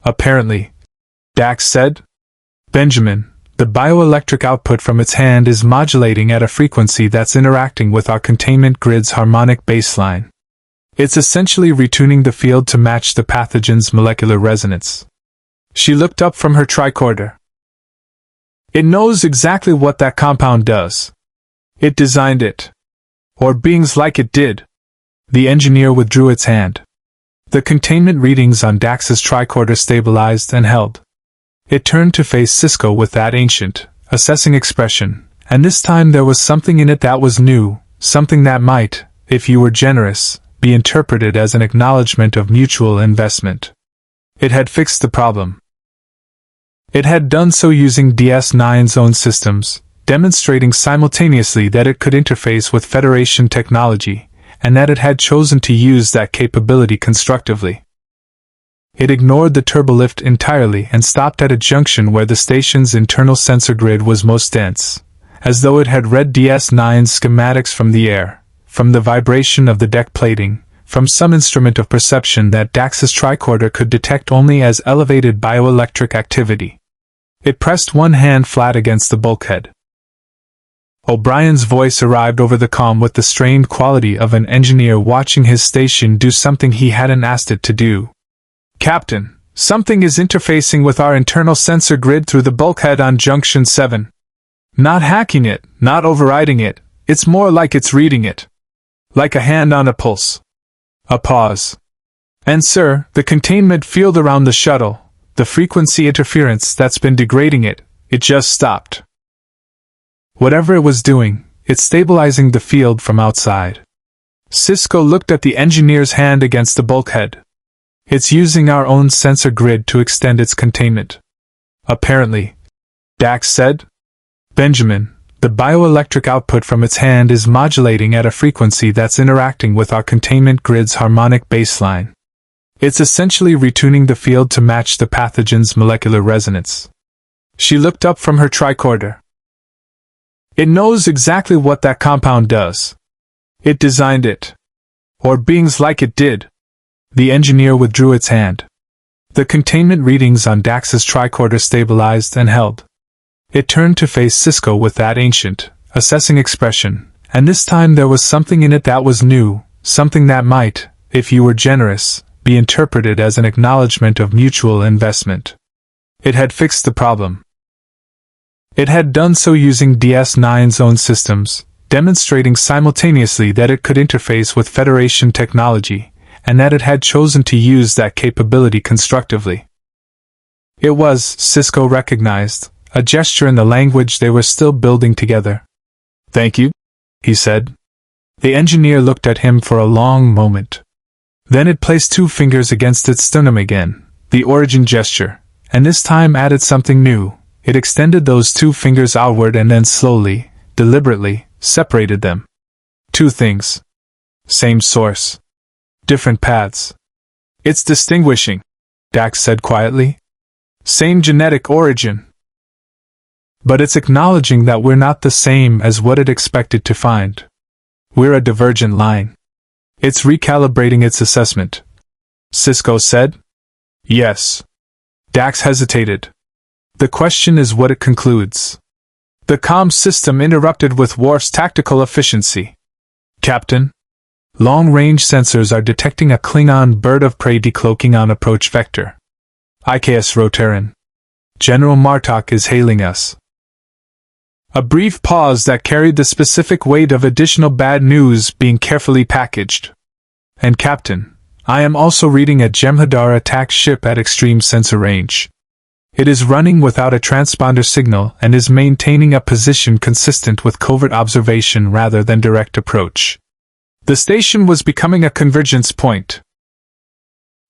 Apparently, Dax said. Benjamin, the bioelectric output from its hand is modulating at a frequency that's interacting with our containment grid's harmonic baseline. It's essentially retuning the field to match the pathogen's molecular resonance. She looked up from her tricorder. It knows exactly what that compound does. It designed it. Or beings like it did. The engineer withdrew its hand. The containment readings on Dax's tricorder stabilized and held. It turned to face Sisko with that ancient, assessing expression, and this time there was something in it that was new, something that might, if you were generous, be interpreted as an acknowledgement of mutual investment. It had fixed the problem. It had done so using DS9's own systems, demonstrating simultaneously that it could interface with Federation technology, and that it had chosen to use that capability constructively. It ignored the turbolift entirely and stopped at a junction where the station's internal sensor grid was most dense, as though it had read DS9's schematics from the air, from the vibration of the deck plating, from some instrument of perception that Dax's tricorder could detect only as elevated bioelectric activity. It pressed one hand flat against the bulkhead. O'Brien's voice arrived over the comm with the strained quality of an engineer watching his station do something he hadn't asked it to do. Captain, something is interfacing with our internal sensor grid through the bulkhead on Junction 7. Not hacking it, not overriding it, it's more like it's reading it. Like a hand on a pulse. A pause. And sir, the containment field around the shuttle, the frequency interference that's been degrading it, it just stopped. Whatever it was doing, it's stabilizing the field from outside. Sisko looked at the engineer's hand against the bulkhead. It's using our own sensor grid to extend its containment. Apparently, Dax said. Benjamin, The bioelectric output from its hand is modulating at a frequency that's interacting with our containment grid's harmonic baseline. It's essentially retuning the field to match the pathogen's molecular resonance. She looked up from her tricorder. It knows exactly what that compound does. It designed it. Or beings like it did. The engineer withdrew its hand. The containment readings on Dax's tricorder stabilized and held. It turned to face Cisco with that ancient, assessing expression, and this time there was something in it that was new, something that might, if you were generous, be interpreted as an acknowledgement of mutual investment. It had fixed the problem. It had done so using DS9's own systems, demonstrating simultaneously that it could interface with Federation technology, and that it had chosen to use that capability constructively. It was, Cisco recognized, a gesture in the language they were still building together. "Thank you," he said. The engineer looked at him for a long moment. Then it placed 2 fingers against its sternum again, the origin gesture, and this time added something new. It extended those 2 fingers outward and then slowly, deliberately, separated them. 2 things. Same source. Different paths. "It's distinguishing," Dax said quietly. "Same genetic origin. But it's acknowledging that we're not the same as what it expected to find. We're a divergent line. It's recalibrating its assessment," Cisco said. "Yes." Dax hesitated. "The question is what it concludes." The comm system interrupted with Worf's tactical efficiency. "Captain, long-range sensors are detecting a Klingon bird of prey decloaking on approach vector. IKS Rotaran. General Martok is hailing us." A brief pause that carried the specific weight of additional bad news being carefully packaged. "And Captain, I am also reading a Jem'Hadar attack ship at extreme sensor range. It is running without a transponder signal and is maintaining a position consistent with covert observation rather than direct approach. The station was becoming a convergence point."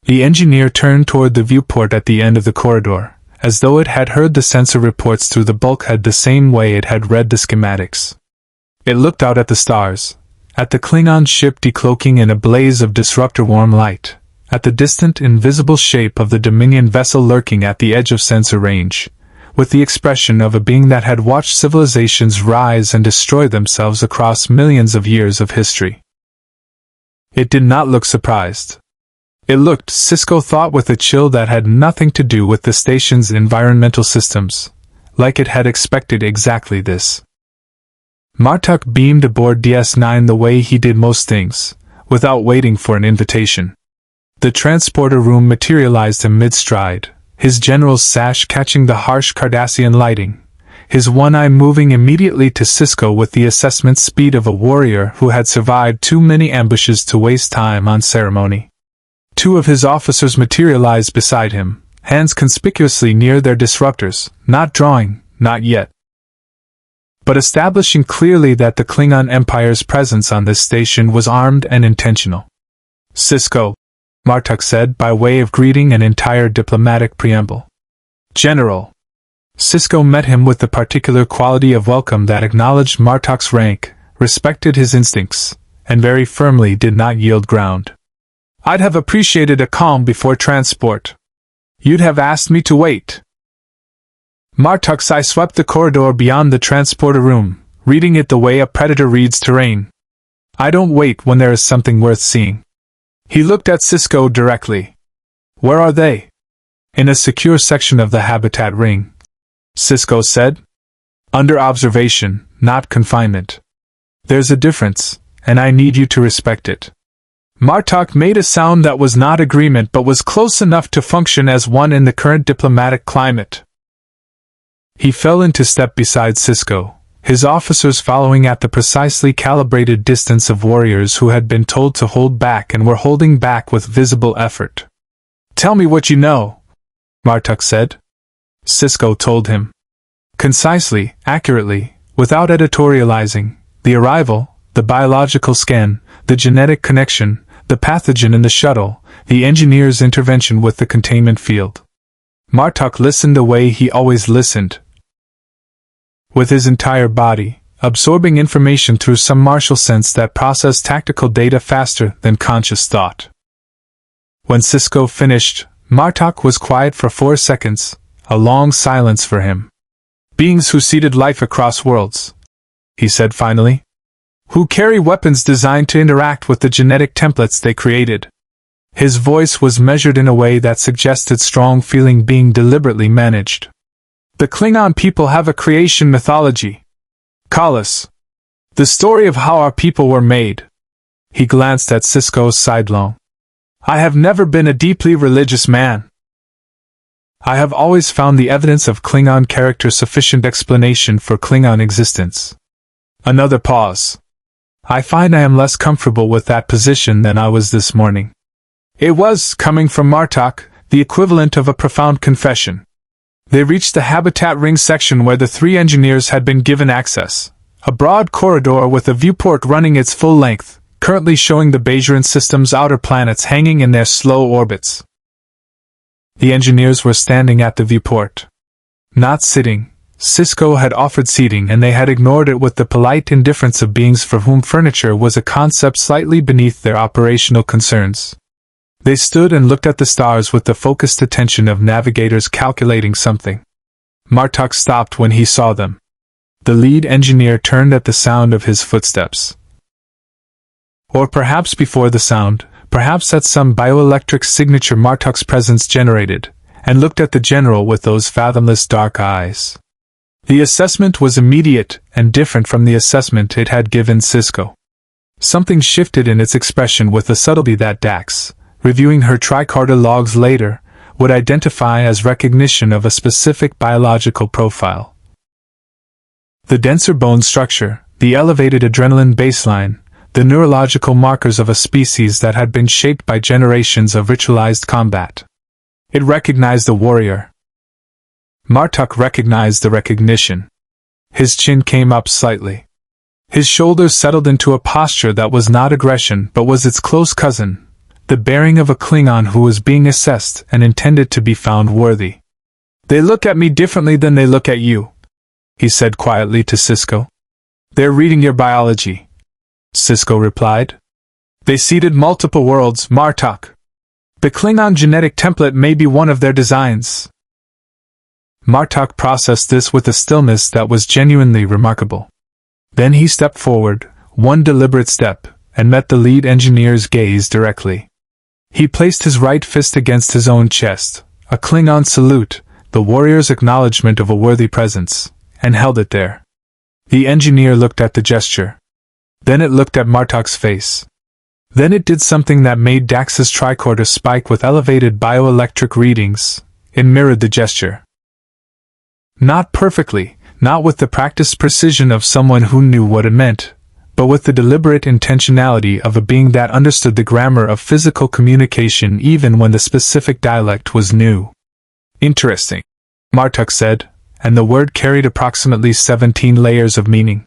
The engineer turned toward the viewport at the end of the corridor, as though it had heard the sensor reports through the bulkhead the same way it had read the schematics. It looked out at the stars, at the Klingon ship decloaking in a blaze of disruptor-warm light, at the distant invisible shape of the Dominion vessel lurking at the edge of sensor range, with the expression of a being that had watched civilizations rise and destroy themselves across millions of years of history. It did not look surprised. It looked, Cisco thought with a chill that had nothing to do with the station's environmental systems, like it had expected exactly this. Martok beamed aboard DS9 the way he did most things, without waiting for an invitation. The transporter room materialized him mid-stride, his general's sash catching the harsh Cardassian lighting, his one eye moving immediately to Cisco with the assessment speed of a warrior who had survived too many ambushes to waste time on ceremony. 2 of his officers materialized beside him, hands conspicuously near their disruptors, not drawing, not yet, but establishing clearly that the Klingon Empire's presence on this station was armed and intentional. "Cisco," Martok said by way of greeting an entire diplomatic preamble. "General." Cisco met him with the particular quality of welcome that acknowledged Martok's rank, respected his instincts, and very firmly did not yield ground. "I'd have appreciated a calm before transport. You'd have asked me to wait." Martok's eye swept the corridor beyond the transporter room, reading it the way a predator reads terrain. "I don't wait when there is something worth seeing." He looked at Cisco directly. "Where are they?" "In a secure section of the habitat ring," Cisco said. "Under observation, not confinement. There's a difference, and I need you to respect it." Martok made a sound that was not agreement but was close enough to function as one in the current diplomatic climate. He fell into step beside Cisco, his officers following at the precisely calibrated distance of warriors who had been told to hold back and were holding back with visible effort. "Tell me what you know," Martok said. Cisco told him. Concisely, accurately, without editorializing, the arrival, the biological scan, the genetic connection, the pathogen in the shuttle, the engineer's intervention with the containment field. Martok listened the way he always listened. With his entire body, absorbing information through some martial sense that processed tactical data faster than conscious thought. When Sisko finished, Martok was quiet for 4 seconds, a long silence for him. "Beings who seeded life across worlds," he said finally. "Who carry weapons designed to interact with the genetic templates they created." His voice was measured in a way that suggested strong feeling being deliberately managed. "The Klingon people have a creation mythology. Kalas. The story of how our people were made." He glanced at Sisko's sidelong. "I have never been a deeply religious man. I have always found the evidence of Klingon character sufficient explanation for Klingon existence." Another pause. "I find I am less comfortable with that position than I was this morning." It was, coming from Martok, the equivalent of a profound confession. They reached the habitat ring section where the 3 engineers had been given access, a broad corridor with a viewport running its full length, currently showing the Bajoran system's outer planets hanging in their slow orbits. The engineers were standing at the viewport. Not sitting. Sisko had offered seating and they had ignored it with the polite indifference of beings for whom furniture was a concept slightly beneath their operational concerns. They stood and looked at the stars with the focused attention of navigators calculating something. Martok stopped when he saw them. The lead engineer turned at the sound of his footsteps. Or perhaps before the sound, perhaps at some bioelectric signature Martok's presence generated, and looked at the general with those fathomless dark eyes. The assessment was immediate and different from the assessment it had given Sisko. Something shifted in its expression with a subtlety that Dax, reviewing her tricorder logs later, would identify as recognition of a specific biological profile. The denser bone structure, the elevated adrenaline baseline, the neurological markers of a species that had been shaped by generations of ritualized combat. It recognized the warrior. Martok recognized the recognition. His chin came up slightly. His shoulders settled into a posture that was not aggression but was its close cousin, the bearing of a Klingon who was being assessed and intended to be found worthy. "They look at me differently than they look at you," he said quietly to Sisko. "They're reading your biology," Sisko replied. "They seeded multiple worlds, Martok. The Klingon genetic template may be one of their designs." Martok processed this with a stillness that was genuinely remarkable. Then he stepped forward, one deliberate step, and met the lead engineer's gaze directly. He placed his right fist against his own chest, a Klingon salute, the warrior's acknowledgement of a worthy presence, and held it there. The engineer looked at the gesture. Then it looked at Martok's face. Then it did something that made Dax's tricorder spike with elevated bioelectric readings. It mirrored the gesture. Not perfectly, not with the practiced precision of someone who knew what it meant, but with the deliberate intentionality of a being that understood the grammar of physical communication even when the specific dialect was new. "Interesting," Martok said, and the word carried approximately 17 layers of meaning.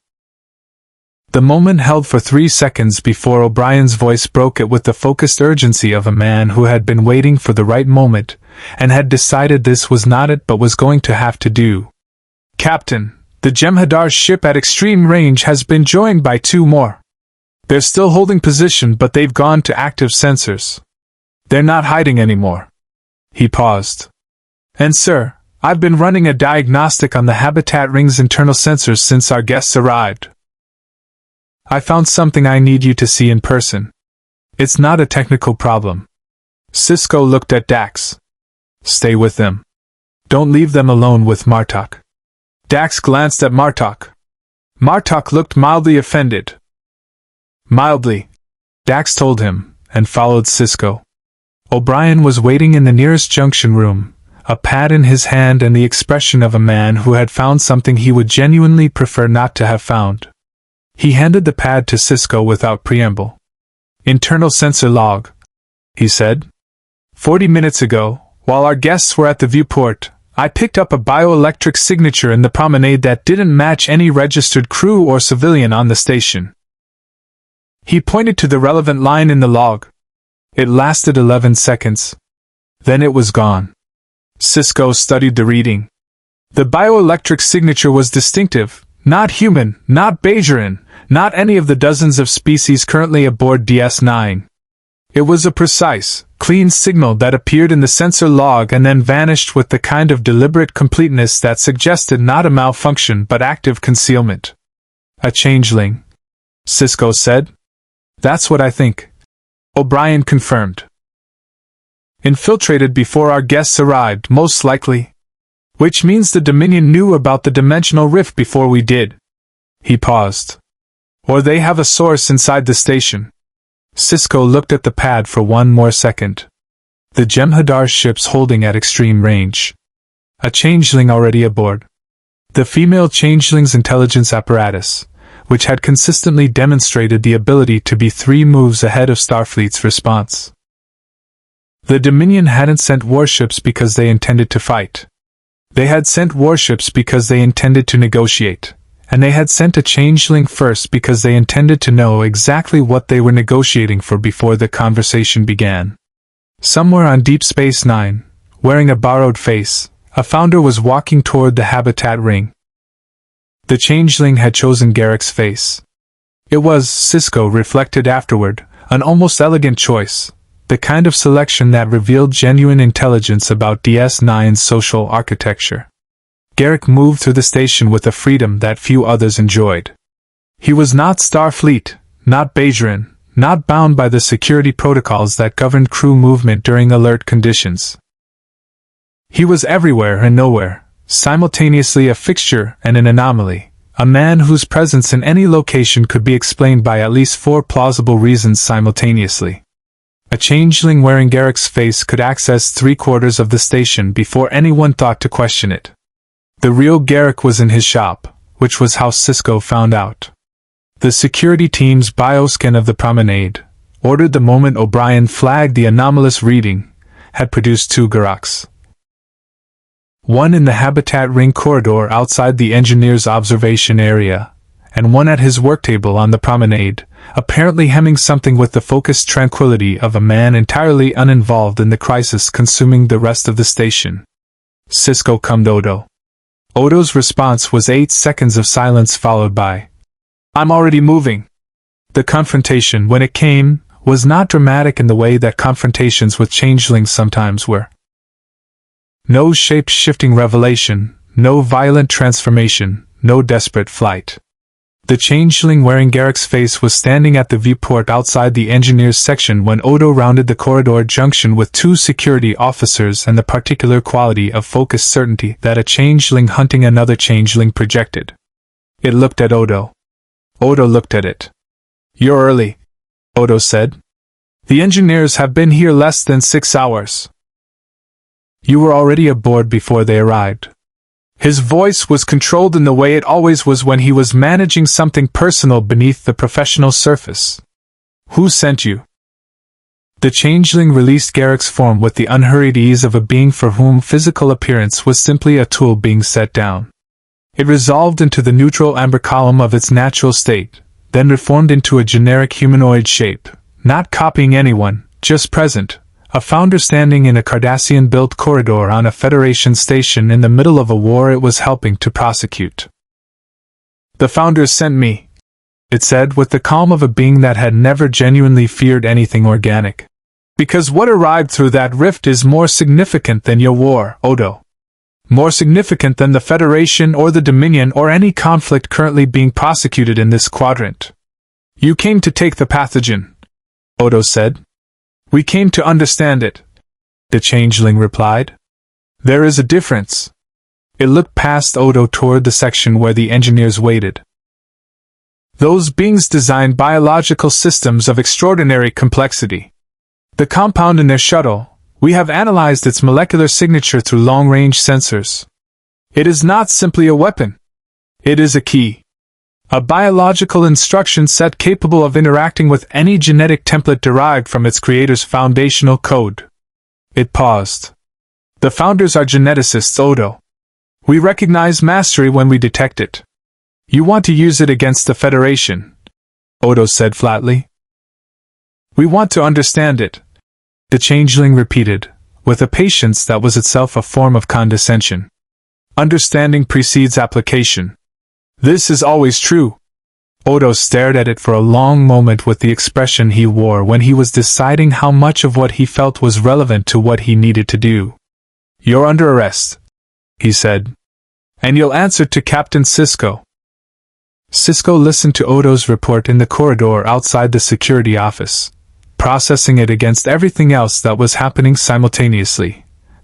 The moment held for 3 seconds before O'Brien's voice broke it with the focused urgency of a man who had been waiting for the right moment, and had decided this was not it but was going to have to do. "Captain, the Jem'Hadar's ship at extreme range has been joined by 2 more. They're still holding position but they've gone to active sensors. They're not hiding anymore." He paused. "And sir, I've been running a diagnostic on the habitat ring's internal sensors since our guests arrived. I found something I need you to see in person. It's not a technical problem." Sisko looked at Dax. "Stay with them. Don't leave them alone with Martok." Dax glanced at Martok. Martok looked mildly offended. "Mildly," Dax told him, and followed Sisko. O'Brien was waiting in the nearest junction room, a pad in his hand and the expression of a man who had found something he would genuinely prefer not to have found. He handed the pad to Sisko without preamble. "Internal sensor log," he said. 40 minutes ago, while our guests were at the viewport, I picked up a bioelectric signature in the promenade that didn't match any registered crew or civilian on the station." He pointed to the relevant line in the log. It lasted 11 seconds. Then it was gone. Sisko studied the reading. The bioelectric signature was distinctive, Not human, not Bajoran, not any of the dozens of species currently aboard DS9. It was a precise, clean signal that appeared in the sensor log and then vanished with the kind of deliberate completeness that suggested not a malfunction but active concealment. A changeling, Sisko said. That's what I think, O'Brien confirmed. Infiltrated before our guests arrived, most likely. Which means the Dominion knew about the dimensional rift before we did. He paused. Or they have a source inside the station. Sisko looked at the pad for one more second. The Jem'Hadar ships holding at extreme range. A changeling already aboard. The female changeling's intelligence apparatus, which had consistently demonstrated the ability to be 3 moves ahead of Starfleet's response. The Dominion hadn't sent warships because they intended to fight. They had sent warships because they intended to negotiate. And they had sent a changeling first because they intended to know exactly what they were negotiating for before the conversation began. Somewhere on Deep Space Nine, wearing a borrowed face, a founder was walking toward the habitat ring. The changeling had chosen Garrick's face. It was, Sisko reflected afterward, an almost elegant choice, the kind of selection that revealed genuine intelligence about DS9's social architecture. Garrick moved through the station with a freedom that few others enjoyed. He was not Starfleet, not Bajoran, not bound by the security protocols that governed crew movement during alert conditions. He was everywhere and nowhere, simultaneously a fixture and an anomaly, a man whose presence in any location could be explained by at least 4 plausible reasons simultaneously. A changeling wearing Garrick's face could access 3/4 of the station before anyone thought to question it. The real Garrick was in his shop, which was how Sisko found out. The security team's bioscan of the promenade, ordered the moment O'Brien flagged the anomalous reading, had produced 2 Garrocks. One in the habitat ring corridor outside the engineer's observation area, and one at his worktable on the promenade, apparently hemming something with the focused tranquility of a man entirely uninvolved in the crisis consuming the rest of the station. Sisko cummed Odo. Odo's response was 8 seconds of silence followed by, "I'm already moving." The confrontation, when it came, was not dramatic in the way that confrontations with changelings sometimes were. No shape-shifting revelation, no violent transformation, no desperate flight. The changeling wearing Garrick's face was standing at the viewport outside the engineer's section when Odo rounded the corridor junction with 2 security officers and the particular quality of focused certainty that a changeling hunting another changeling projected. It looked at Odo. Odo looked at it. "You're early," Odo said. "The engineers have been here less than 6 hours." "You were already aboard before they arrived." His voice was controlled in the way it always was when he was managing something personal beneath the professional surface. "Who sent you?" The changeling released Garrick's form with the unhurried ease of a being for whom physical appearance was simply a tool being set down. It resolved into the neutral amber column of its natural state, then reformed into a generic humanoid shape, not copying anyone, just present. A founder standing in a Cardassian-built corridor on a Federation station in the middle of a war it was helping to prosecute. "The founders sent me," it said with the calm of a being that had never genuinely feared anything organic. "Because what arrived through that rift is more significant than your war, Odo. More significant than the Federation or the Dominion or any conflict currently being prosecuted in this quadrant. You came to take the pathogen," Odo said. "We came to understand it," the changeling replied. "There is a difference." It looked past Odo toward the section where the engineers waited. "Those beings designed biological systems of extraordinary complexity. The compound in their shuttle, we have analyzed its molecular signature through long-range sensors. It is not simply a weapon. It is a key. A biological instruction set capable of interacting with any genetic template derived from its creator's foundational code." It paused. "The founders are geneticists, Odo. We recognize mastery when we detect it. You want to use it against the Federation," Odo said flatly. "We want to understand it," the changeling repeated, with a patience that was itself a form of condescension. "Understanding precedes application. This is always true. Odo stared at it for a long moment with the expression he wore when he was deciding how much of what he felt was relevant to what he needed to do. You're under arrest, he said. And you'll answer to Captain Sisko. Sisko listened to Odo's report in the corridor outside the security office, processing it against everything else that was happening simultaneously.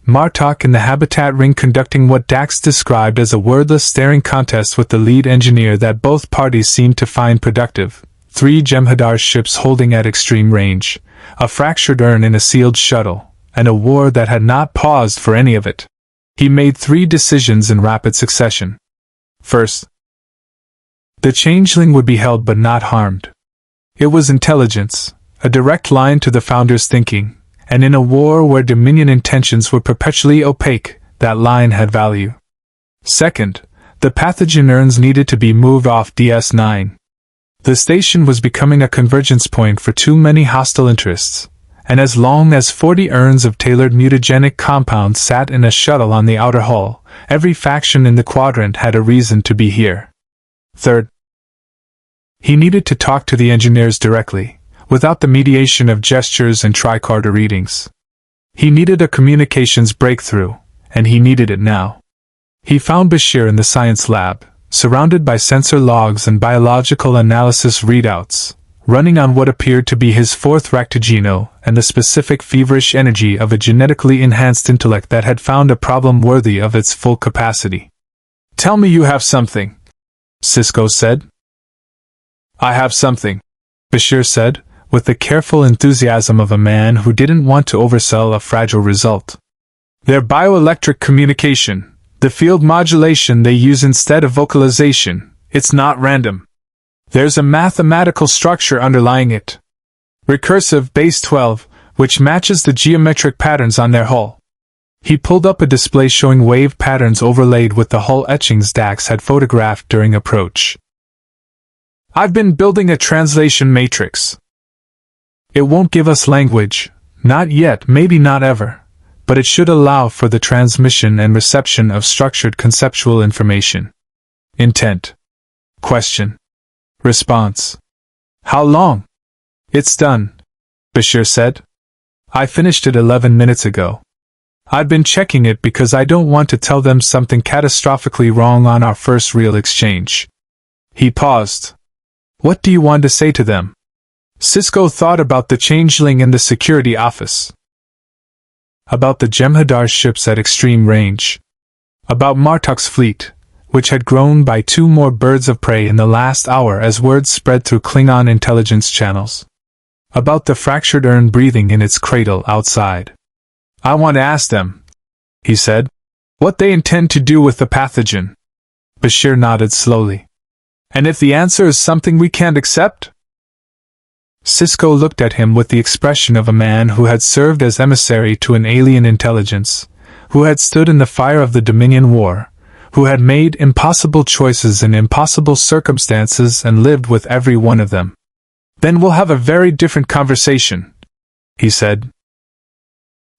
Martok in the habitat ring conducting what Dax described as a wordless staring contest with the lead engineer that both parties seemed to find productive. 3 Jem'Hadar ships holding at extreme range, a fractured urn in a sealed shuttle, and a war that had not paused for any of it. He made 3 decisions in rapid succession. First, the changeling would be held but not harmed. It was intelligence, a direct line to the Founder's thinking, and in a war where Dominion intentions were perpetually opaque, that line had value. Second, the pathogen urns needed to be moved off DS9. The station was becoming a convergence point for too many hostile interests, and as long as 40 urns of tailored mutagenic compounds sat in a shuttle on the outer hull, every faction in the quadrant had a reason to be here. Third, he needed to talk to the engineers directly, without the mediation of gestures and tricorder readings. He needed a communications breakthrough, and he needed it now. He found Bashir in the science lab, surrounded by sensor logs and biological analysis readouts, running on what appeared to be his 4th Ractogeno and the specific feverish energy of a genetically enhanced intellect that had found a problem worthy of its full capacity. "Tell me you have something," Sisko said. "I have something," Bashir said, with the careful enthusiasm of a man who didn't want to oversell a fragile result. "Their bioelectric communication, the field modulation they use instead of vocalization, it's not random. There's a mathematical structure underlying it. Recursive base 12, which matches the geometric patterns on their hull." He pulled up a display showing wave patterns overlaid with the hull etchings Dax had photographed during approach. "I've been building a translation matrix. It won't give us language, not yet, maybe not ever, but it should allow for the transmission and reception of structured conceptual information. Intent. Question. Response. How long?" "It's done," Bashir said. "I finished it 11 minutes ago. I've been checking it because I don't want to tell them something catastrophically wrong on our first real exchange." He paused. "What do you want to say to them?" Sisko thought about the changeling in the security office. About the Jem'Hadar ships at extreme range. About Martok's fleet, which had grown by 2 more birds of prey in the last hour as word spread through Klingon intelligence channels. About the fractured urn breathing in its cradle outside. "I want to ask them," he said, "what they intend to do with the pathogen." Bashir nodded slowly. "And if the answer is something we can't accept?" Sisko looked at him with the expression of a man who had served as emissary to an alien intelligence, who had stood in the fire of the Dominion War, who had made impossible choices in impossible circumstances and lived with every one of them. "Then we'll have a very different conversation," he said.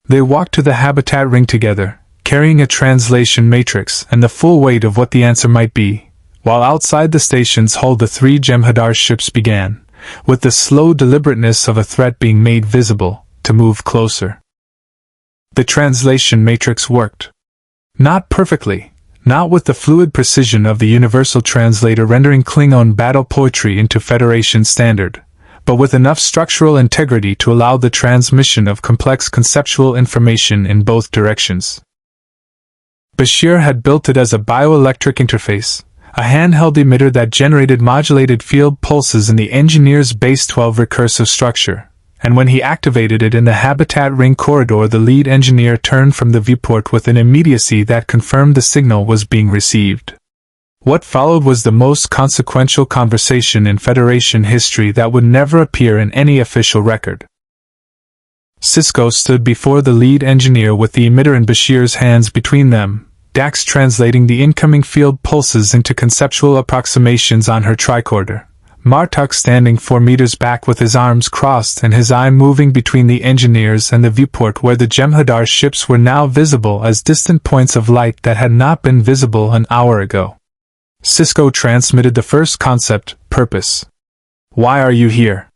They walked to the habitat ring together, carrying a translation matrix and the full weight of what the answer might be, while outside the station's hull the 3 Jem'Hadar ships began, with the slow deliberateness of a threat being made visible, to move closer. The translation matrix worked. Not perfectly, not with the fluid precision of the universal translator rendering Klingon battle poetry into Federation standard, but with enough structural integrity to allow the transmission of complex conceptual information in both directions. Bashir had built it as a bioelectric interface, a handheld emitter that generated modulated field pulses in the engineer's base 12 recursive structure, and when he activated it in the habitat ring corridor the lead engineer turned from the viewport with an immediacy that confirmed the signal was being received. What followed was the most consequential conversation in Federation history that would never appear in any official record. Sisko stood before the lead engineer with the emitter in Bashir's hands between them, Dax translating the incoming field pulses into conceptual approximations on her tricorder, Martok standing 4 meters back with his arms crossed and his eye moving between the engineers and the viewport where the Jem'Hadar ships were now visible as distant points of light that had not been visible an hour ago. Cisco transmitted the first concept, purpose. Why are you here?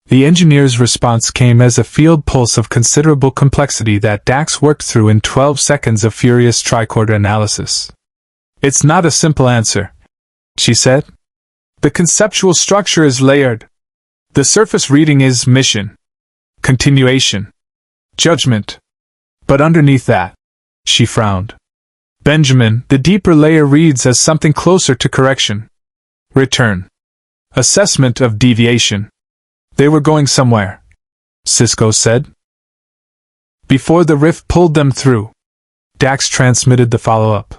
The engineer's response came as a field pulse of considerable complexity that Dax worked through in 12 seconds of furious tricorder analysis. It's not a simple answer, she said. The conceptual structure is layered. The surface reading is mission, continuation, judgment. But underneath that, she frowned. Benjamin, the deeper layer reads as something closer to correction. Return. Assessment of deviation. They were going somewhere, Cisco said. Before the rift pulled them through, Dax transmitted the follow-up.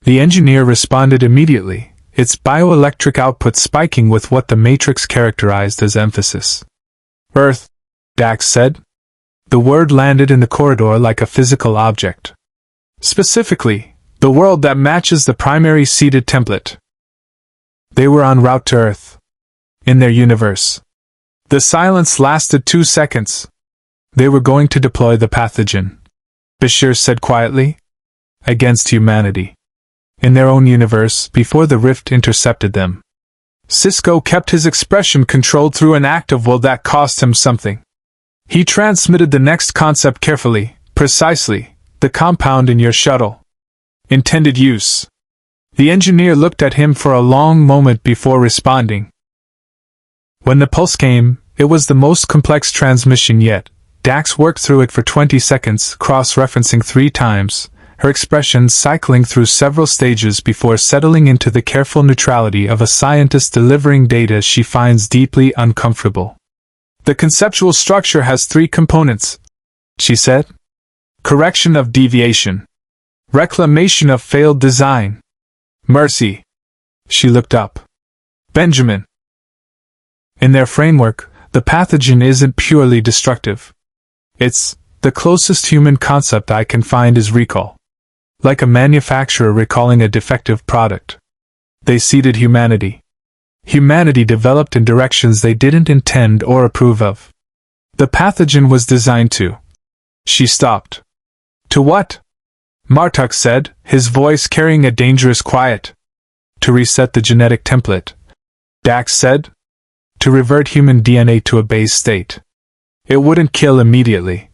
The engineer responded immediately, its bioelectric output spiking with what the matrix characterized as emphasis. Earth, Dax said. The word landed in the corridor like a physical object. Specifically, the world that matches the primary seeded template. They were en route to Earth. In their universe. The silence lasted 2 seconds. They were going to deploy the pathogen, Bashir said quietly. Against humanity. In their own universe, before the rift intercepted them. Cisco kept his expression controlled through an act of will that cost him something. He transmitted the next concept carefully, precisely, the compound in your shuttle. Intended use. The engineer looked at him for a long moment before responding. When the pulse came, it was the most complex transmission yet. Dax worked through it for 20 seconds, cross-referencing 3 times, her expression cycling through several stages before settling into the careful neutrality of a scientist delivering data she finds deeply uncomfortable. The conceptual structure has 3 components, she said. Correction of deviation. Reclamation of failed design. Mercy. She looked up. Benjamin. In their framework, the pathogen isn't purely destructive. It's, the closest human concept I can find is recall. Like a manufacturer recalling a defective product. They seeded humanity. Humanity developed in directions they didn't intend or approve of. The pathogen was designed to. She stopped. To what? Martok said, his voice carrying a dangerous quiet. To reset the genetic template. Dax said. To revert human DNA to a base state. It wouldn't kill immediately.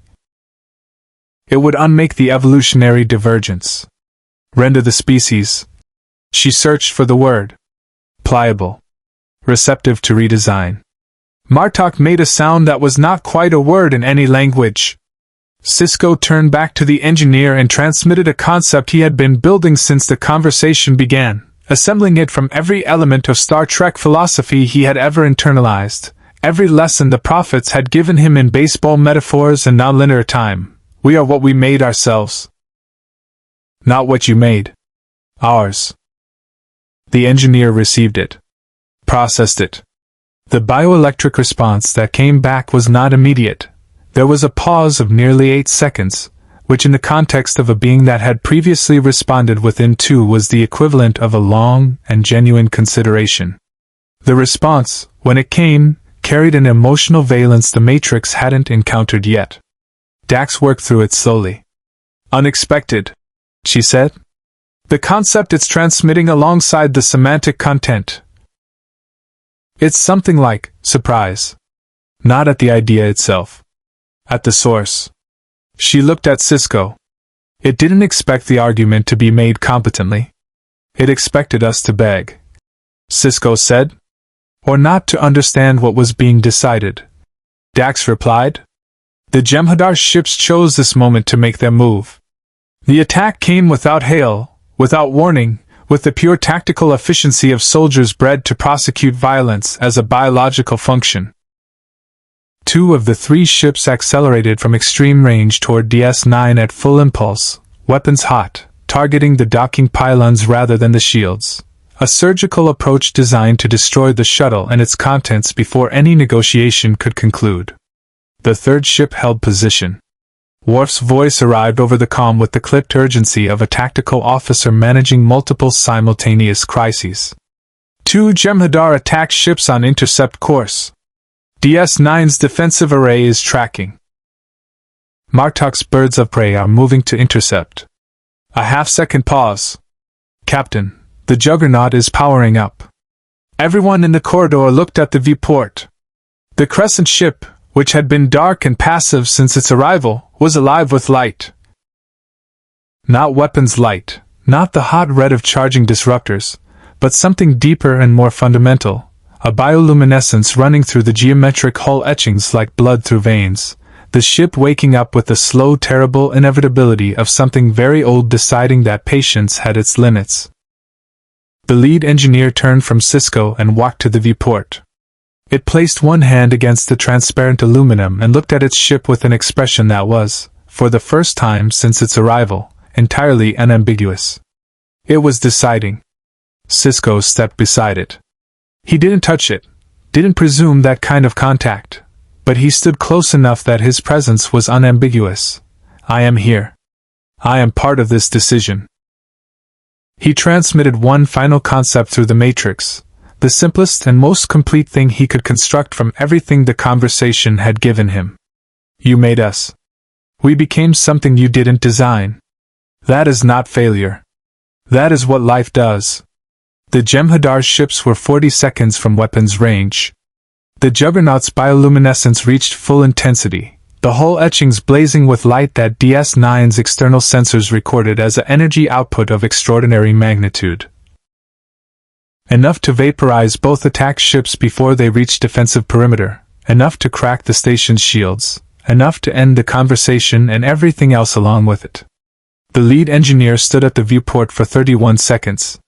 It would unmake the evolutionary divergence. Render the species. She searched for the word. Pliable. Receptive to redesign. Martok made a sound that was not quite a word in any language. Cisco turned back to the engineer and transmitted a concept he had been building since the conversation began, assembling it from every element of Star Trek philosophy he had ever internalized, every lesson the prophets had given him in baseball metaphors and nonlinear time. We are what we made ourselves. Not what you made. Ours. The engineer received it. Processed it. The bioelectric response that came back was not immediate. There was a pause of nearly 8 seconds, which in the context of a being that had previously responded within 2 was the equivalent of a long and genuine consideration. The response, when it came, carried an emotional valence the Matrix hadn't encountered yet. Dax worked through it slowly. Unexpected, she said. The concept it's transmitting alongside the semantic content. It's something like surprise. Not at the idea itself. At the source. She looked at Cisco. It didn't expect the argument to be made competently. It expected us to beg. Cisco said. Or not to understand what was being decided. Dax replied. The Jem'Hadar ships chose this moment to make their move. The attack came without hail, without warning, with the pure tactical efficiency of soldiers bred to prosecute violence as a biological function. 2 of the 3 ships accelerated from extreme range toward DS-9 at full impulse, weapons hot, targeting the docking pylons rather than the shields. A surgical approach designed to destroy the shuttle and its contents before any negotiation could conclude. The 3rd ship held position. Worf's voice arrived over the comm with the clipped urgency of a tactical officer managing multiple simultaneous crises. 2 Jem'Hadar attack ships on intercept course. DS-9's defensive array is tracking. Martok's birds of prey are moving to intercept. A half-second pause. Captain, The Juggernaut is powering up. Everyone in the corridor looked at the viewport. The Crescent ship, which had been dark and passive since its arrival, was alive with light. Not weapons light, not the hot red of charging disruptors, but something deeper and more fundamental, a bioluminescence running through the geometric hull etchings like blood through veins, the ship waking up with the slow, terrible inevitability of something very old deciding that patience had its limits. The lead engineer turned from Cisco and walked to the viewport. It placed one hand against the transparent aluminum and looked at its ship with an expression that was, for the first time since its arrival, entirely unambiguous. It was deciding. Cisco stepped beside it. He didn't touch it, didn't presume that kind of contact, but he stood close enough that his presence was unambiguous. I am here. I am part of this decision. He transmitted one final concept through the matrix, the simplest and most complete thing he could construct from everything the conversation had given him. You made us. We became something you didn't design. That is not failure. That is what life does. The Jem'Hadar's ships were 40 seconds from weapons range. The Juggernaut's bioluminescence reached full intensity, the hull etchings blazing with light that DS9's external sensors recorded as an energy output of extraordinary magnitude. Enough to vaporize both attack ships before they reached defensive perimeter, enough to crack the station's shields, enough to end the conversation and everything else along with it. The lead engineer stood at the viewport for 31 seconds.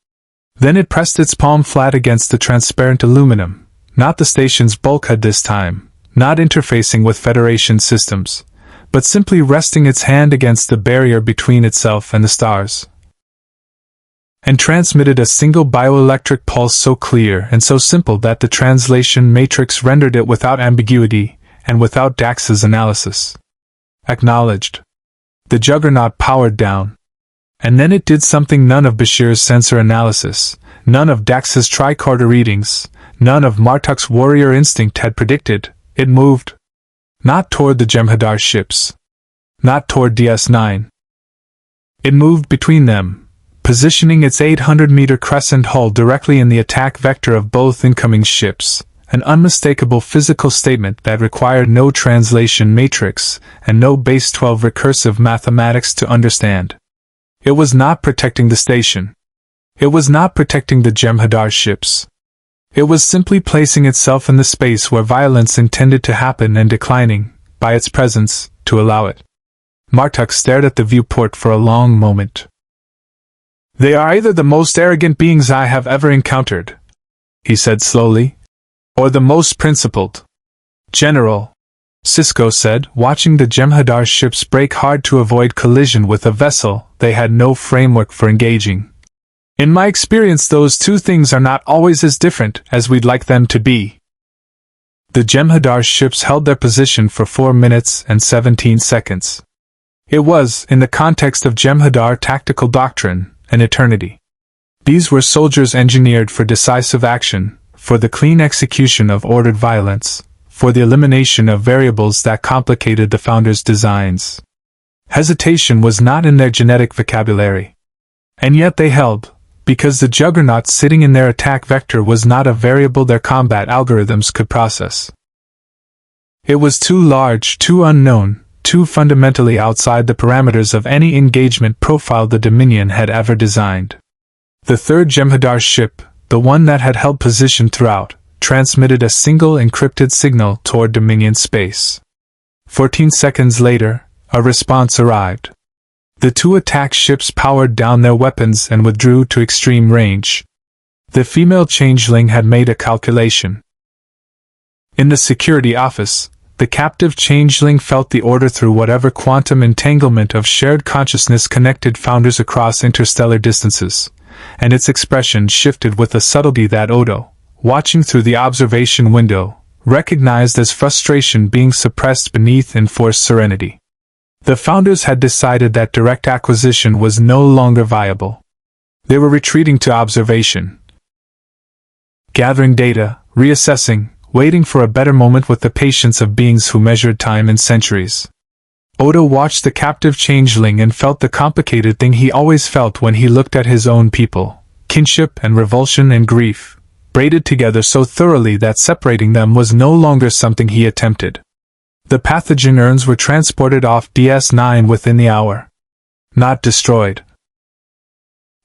Then it pressed its palm flat against the transparent aluminum, not the station's bulkhead this time, not interfacing with Federation systems, but simply resting its hand against the barrier between itself and the stars. And transmitted a single bioelectric pulse so clear and so simple that the translation matrix rendered it without ambiguity and without Dax's analysis. Acknowledged. The Juggernaut powered down. And then it did something none of Bashir's sensor analysis, none of Dax's tricorder readings, none of Martok's warrior instinct had predicted. It moved. Not toward the Jem'Hadar ships. Not toward DS9. It moved between them, positioning its 800-meter crescent hull directly in the attack vector of both incoming ships, an unmistakable physical statement that required no translation matrix and no base 12 recursive mathematics to understand. It was not protecting the station. It was not protecting the Jem'Hadar ships. It was simply placing itself in the space where violence intended to happen and declining, by its presence, to allow it. Martok stared at the viewport for a long moment. They are either the most arrogant beings I have ever encountered, he said slowly, or the most principled. General, Cisco said, watching the Jem'Hadar ships brake hard to avoid collision with a vessel they had no framework for engaging. In my experience, those two things are not always as different as we'd like them to be. The Jem'Hadar ships held their position for 4 minutes and 17 seconds. It was, in the context of Jem'Hadar tactical doctrine, an eternity. These were soldiers engineered for decisive action, for the clean execution of ordered violence, for the elimination of variables that complicated the Founder's designs. Hesitation was not in their genetic vocabulary. And yet they held, because the Juggernaut sitting in their attack vector was not a variable their combat algorithms could process. It was too large, too unknown, too fundamentally outside the parameters of any engagement profile the Dominion had ever designed. The third Jem'Hadar ship, the one that had held position throughout, transmitted a single encrypted signal toward Dominion space. 14 seconds later, a response arrived. The two attack ships powered down their weapons and withdrew to extreme range. The female changeling had made a calculation. In the security office, the captive changeling felt the order through whatever quantum entanglement of shared consciousness connected Founders across interstellar distances, and its expression shifted with a subtlety that Odo, watching through the observation window, recognized as frustration being suppressed beneath enforced serenity. The Founders had decided that direct acquisition was no longer viable. They were retreating to observation. Gathering data, reassessing, waiting for a better moment with the patience of beings who measured time in centuries. Odo watched the captive changeling and felt the complicated thing he always felt when he looked at his own people, kinship and revulsion and grief, braided together so thoroughly that separating them was no longer something he attempted. The pathogen urns were transported off DS9 within the hour. Not destroyed.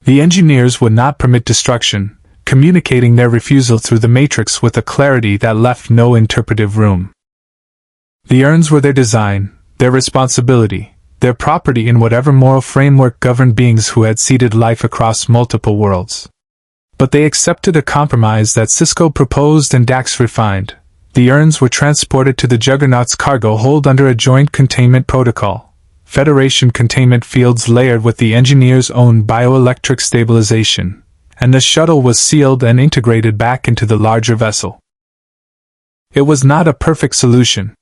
The engineers would not permit destruction, communicating their refusal through the matrix with a clarity that left no interpretive room. The urns were their design, their responsibility, their property in whatever moral framework governed beings who had seeded life across multiple worlds. But they accepted a compromise that Cisco proposed and Dax refined. The urns were transported to the Juggernaut's cargo hold under a joint containment protocol, Federation containment fields layered with the engineer's own bioelectric stabilization, and the shuttle was sealed and integrated back into the larger vessel. It was not a perfect solution.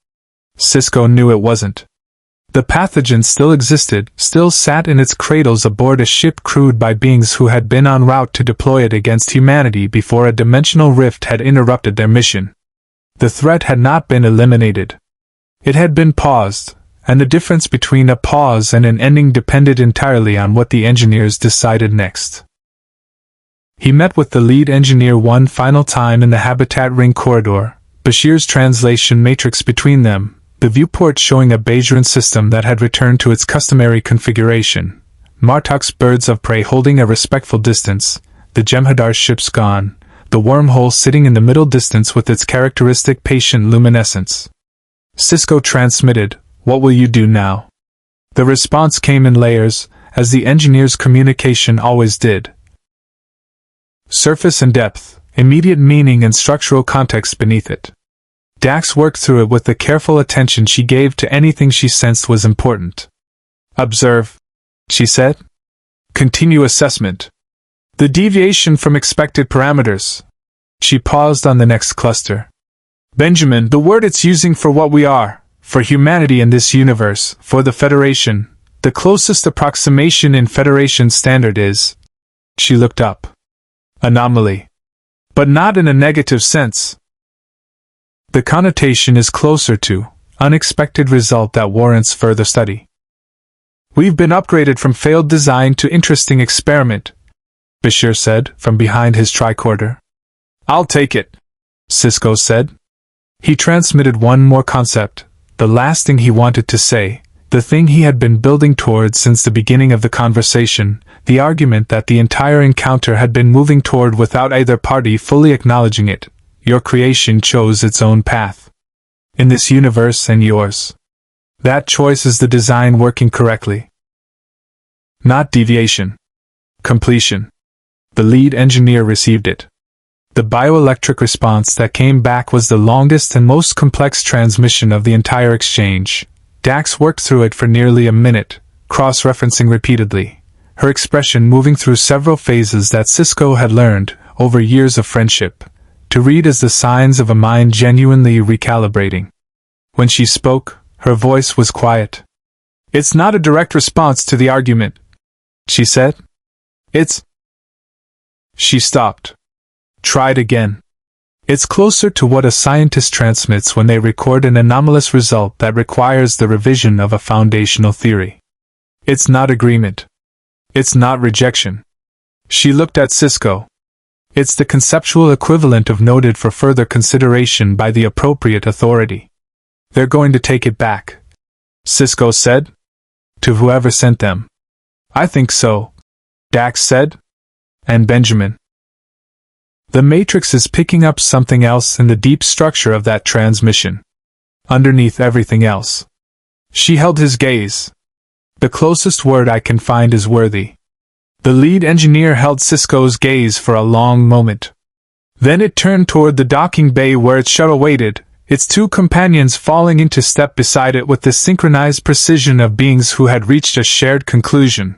Cisco knew it wasn't. The pathogen still existed, still sat in its cradles aboard a ship crewed by beings who had been en route to deploy it against humanity before a dimensional rift had interrupted their mission. The threat had not been eliminated. It had been paused, and the difference between a pause and an ending depended entirely on what the engineers decided next. He met with the lead engineer one final time in the habitat ring corridor, Bashir's translation matrix between them, the viewport showing a Bajoran system that had returned to its customary configuration, Martok's birds of prey holding a respectful distance, the Jem'Hadar ships gone, the wormhole sitting in the middle distance with its characteristic patient luminescence. Cisco transmitted, "What will you do now?" The response came in layers, as the engineer's communication always did. Surface and depth, immediate meaning and structural context beneath it. Dax worked through it with the careful attention she gave to anything she sensed was important. "Observe," she said. "Continue assessment. The deviation from expected parameters." She paused on the next cluster. "Benjamin, the word it's using for what we are, for humanity in this universe, for the Federation, the closest approximation in Federation standard is..." She looked up. "Anomaly. But not in a negative sense. The connotation is closer to unexpected result that warrants further study. We've been upgraded from failed design to interesting experiment," Bashir said from behind his tricorder. "I'll take it," Cisco said. He transmitted one more concept, the last thing he wanted to say, the thing he had been building towards since the beginning of the conversation, the argument that the entire encounter had been moving toward without either party fully acknowledging it. Your creation chose its own path. In this universe and yours. That choice is the design working correctly. Not deviation. Completion. The lead engineer received it. The bioelectric response that came back was the longest and most complex transmission of the entire exchange. Dax worked through it for nearly a minute, cross-referencing repeatedly, her expression moving through several phases that Cisco had learned, over years of friendship, to read as the signs of a mind genuinely recalibrating. When she spoke, her voice was quiet. "It's not a direct response to the argument," she said. "It's..." She stopped. Tried again. "It's closer to what a scientist transmits when they record an anomalous result that requires the revision of a foundational theory. It's not agreement. It's not rejection." She looked at Cisco. "It's the conceptual equivalent of noted for further consideration by the appropriate authority. They're going to take it back," Cisco said. "To whoever sent them." "I think so," Dax said. "And Benjamin." The Matrix is picking up something else in the deep structure of that transmission. Underneath everything else. She held his gaze. "The closest word I can find is worthy." The lead engineer held Cisco's gaze for a long moment. Then it turned toward the docking bay where its shuttle waited, its two companions falling into step beside it with the synchronized precision of beings who had reached a shared conclusion.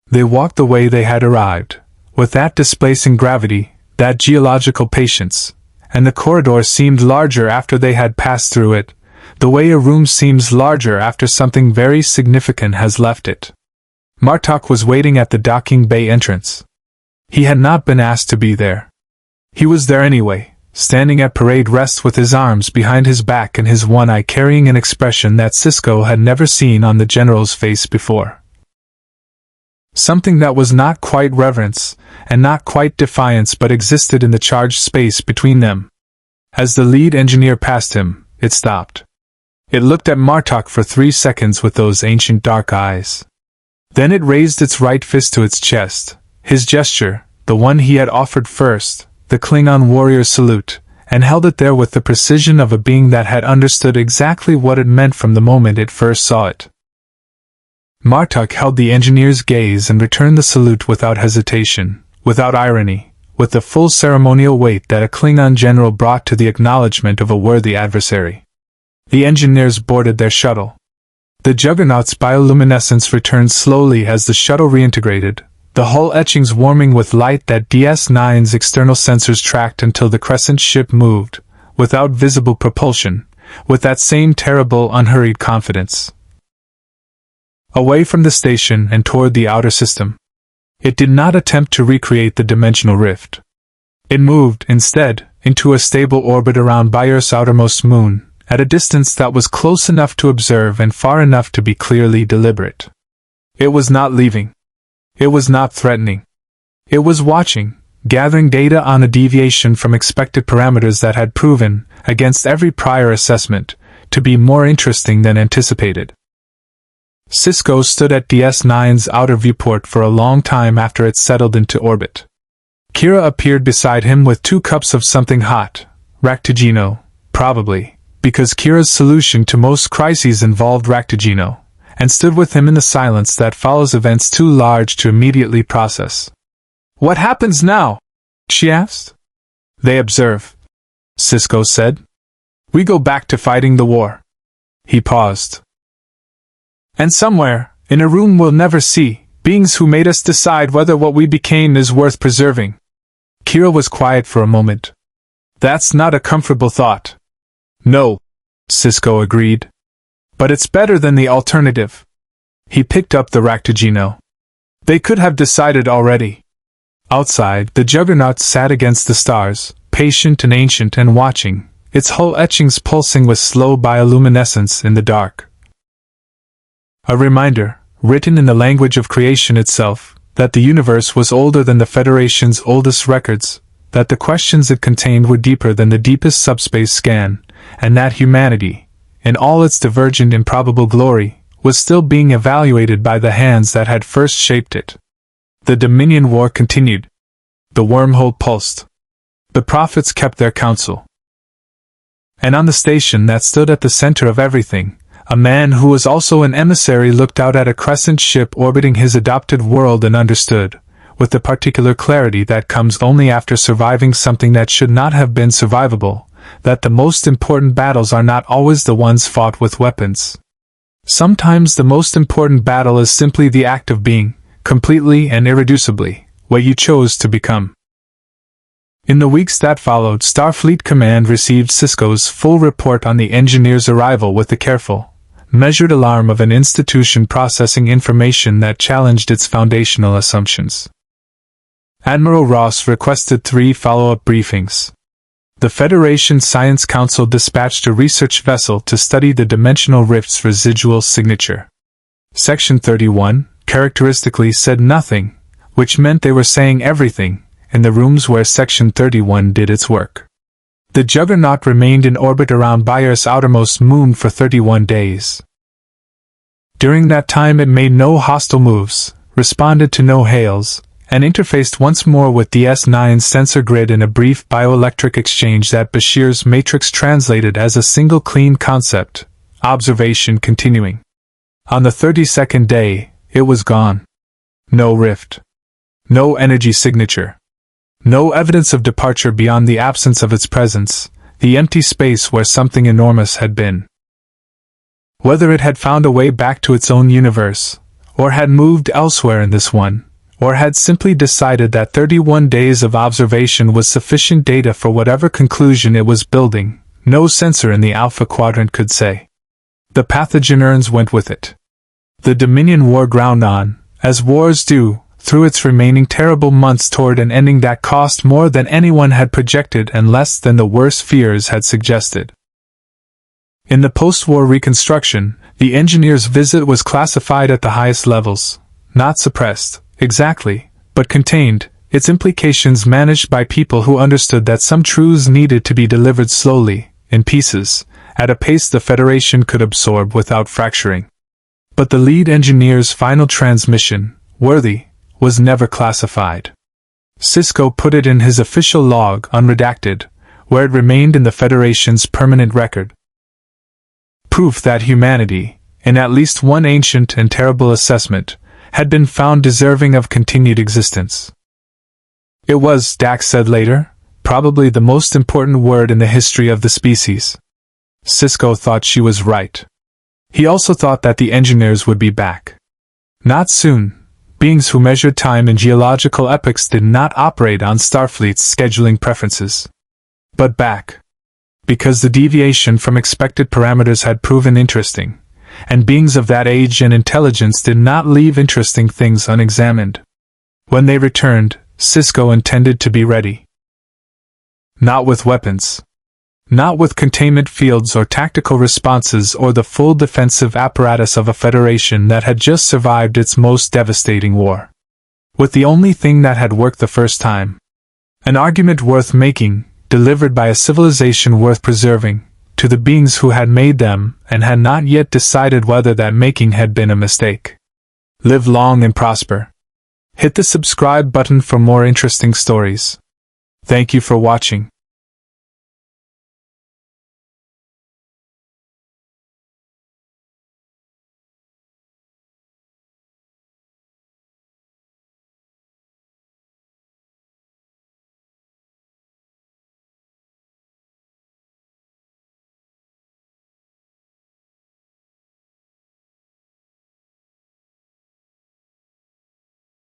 They walked the way they had arrived, with that displacing gravity, that geological patience, and the corridor seemed larger after they had passed through it, the way a room seems larger after something very significant has left it. Martok was waiting at the docking bay entrance. He had not been asked to be there. He was there anyway, standing at parade rest with his arms behind his back and his one eye carrying an expression that Cisco had never seen on the general's face before. Something that was not quite reverence, and not quite defiance, but existed in the charged space between them. As the lead engineer passed him, it stopped. It looked at Martok for 3 seconds with those ancient dark eyes. Then it raised its right fist to its chest, his gesture, the one he had offered first, the Klingon warrior's salute, and held it there with the precision of a being that had understood exactly what it meant from the moment it first saw it. Martok held the engineer's gaze and returned the salute without hesitation, without irony, with the full ceremonial weight that a Klingon general brought to the acknowledgement of a worthy adversary. The engineers boarded their shuttle. The Juggernaut's bioluminescence returned slowly as the shuttle reintegrated, the hull etchings warming with light that DS9's external sensors tracked until the crescent ship moved, without visible propulsion, with that same terrible, unhurried confidence, away from the station and toward the outer system. It did not attempt to recreate the dimensional rift. It moved, instead, into a stable orbit around Earth's outermost moon, at a distance that was close enough to observe and far enough to be clearly deliberate. It was not leaving. It was not threatening. It was watching, gathering data on a deviation from expected parameters that had proven, against every prior assessment, to be more interesting than anticipated. Sisko stood at DS9's outer viewport for a long time after it settled into orbit. Kira appeared beside him with 2 cups of something hot, Ractigino, probably, because Kira's solution to most crises involved Ractigino, and stood with him in the silence that follows events too large to immediately process. "What happens now?" she asked. "They observe," Sisko said. "We go back to fighting the war." He paused. "And somewhere, in a room we'll never see, beings who made us decide whether what we became is worth preserving." Kira was quiet for a moment. "That's not a comfortable thought." "No," Sisko agreed. "But it's better than the alternative." He picked up the Ractigino. "They could have decided already." Outside, the Juggernaut sat against the stars, patient and ancient and watching, its hull etchings pulsing with slow bioluminescence in the dark. A reminder, written in the language of creation itself, that the universe was older than the Federation's oldest records, that the questions it contained were deeper than the deepest subspace scan, and that humanity, in all its divergent improbable glory, was still being evaluated by the hands that had first shaped it. The Dominion War continued. The wormhole pulsed. The prophets kept their counsel. And on the station that stood at the center of everything, a man who was also an emissary looked out at a crescent ship orbiting his adopted world and understood, with the particular clarity that comes only after surviving something that should not have been survivable, that the most important battles are not always the ones fought with weapons. Sometimes the most important battle is simply the act of being, completely and irreducibly, what you chose to become. In the weeks that followed, Starfleet Command received Sisko's full report on the engineer's arrival with the careful, measured alarm of an institution processing information that challenged its foundational assumptions. Admiral Ross requested 3 follow-up briefings. The Federation Science Council dispatched a research vessel to study the dimensional rift's residual signature. Section 31, characteristically, said nothing, which meant they were saying everything, in the rooms where Section 31 did its work. The Juggernaut remained in orbit around Earth's outermost moon for 31 days. During that time it made no hostile moves, responded to no hails, and interfaced once more with DS9's sensor grid in a brief bioelectric exchange that Bashir's matrix translated as a single clean concept, observation continuing. On the 32nd day, it was gone. No rift. No energy signature. No evidence of departure beyond the absence of its presence, the empty space where something enormous had been. Whether it had found a way back to its own universe, or had moved elsewhere in this one, or had simply decided that 31 days of observation was sufficient data for whatever conclusion it was building, no sensor in the Alpha Quadrant could say. The pathogen urns went with it. The Dominion War ground on, as wars do, through its remaining terrible months toward an ending that cost more than anyone had projected and less than the worst fears had suggested. In the post-war reconstruction, the engineer's visit was classified at the highest levels, not suppressed, exactly, but contained, its implications managed by people who understood that some truths needed to be delivered slowly, in pieces, at a pace the Federation could absorb without fracturing. But the lead engineer's final transmission, worthy, was never classified. Sisko put it in his official log, unredacted, where it remained in the Federation's permanent record. Proof that humanity, in at least one ancient and terrible assessment, had been found deserving of continued existence. It was, Dax said later, probably the most important word in the history of the species. Sisko thought she was right. He also thought that the engineers would be back. Not soon. Beings who measured time in geological epochs did not operate on Starfleet's scheduling preferences. But back. Because the deviation from expected parameters had proven interesting, and beings of that age and intelligence did not leave interesting things unexamined. When they returned, Sisko intended to be ready. Not with weapons. Not with containment fields or tactical responses or the full defensive apparatus of a Federation that had just survived its most devastating war. With the only thing that had worked the first time. An argument worth making, delivered by a civilization worth preserving, to the beings who had made them and had not yet decided whether that making had been a mistake. Live long and prosper. Hit the subscribe button for more interesting stories. Thank you for watching.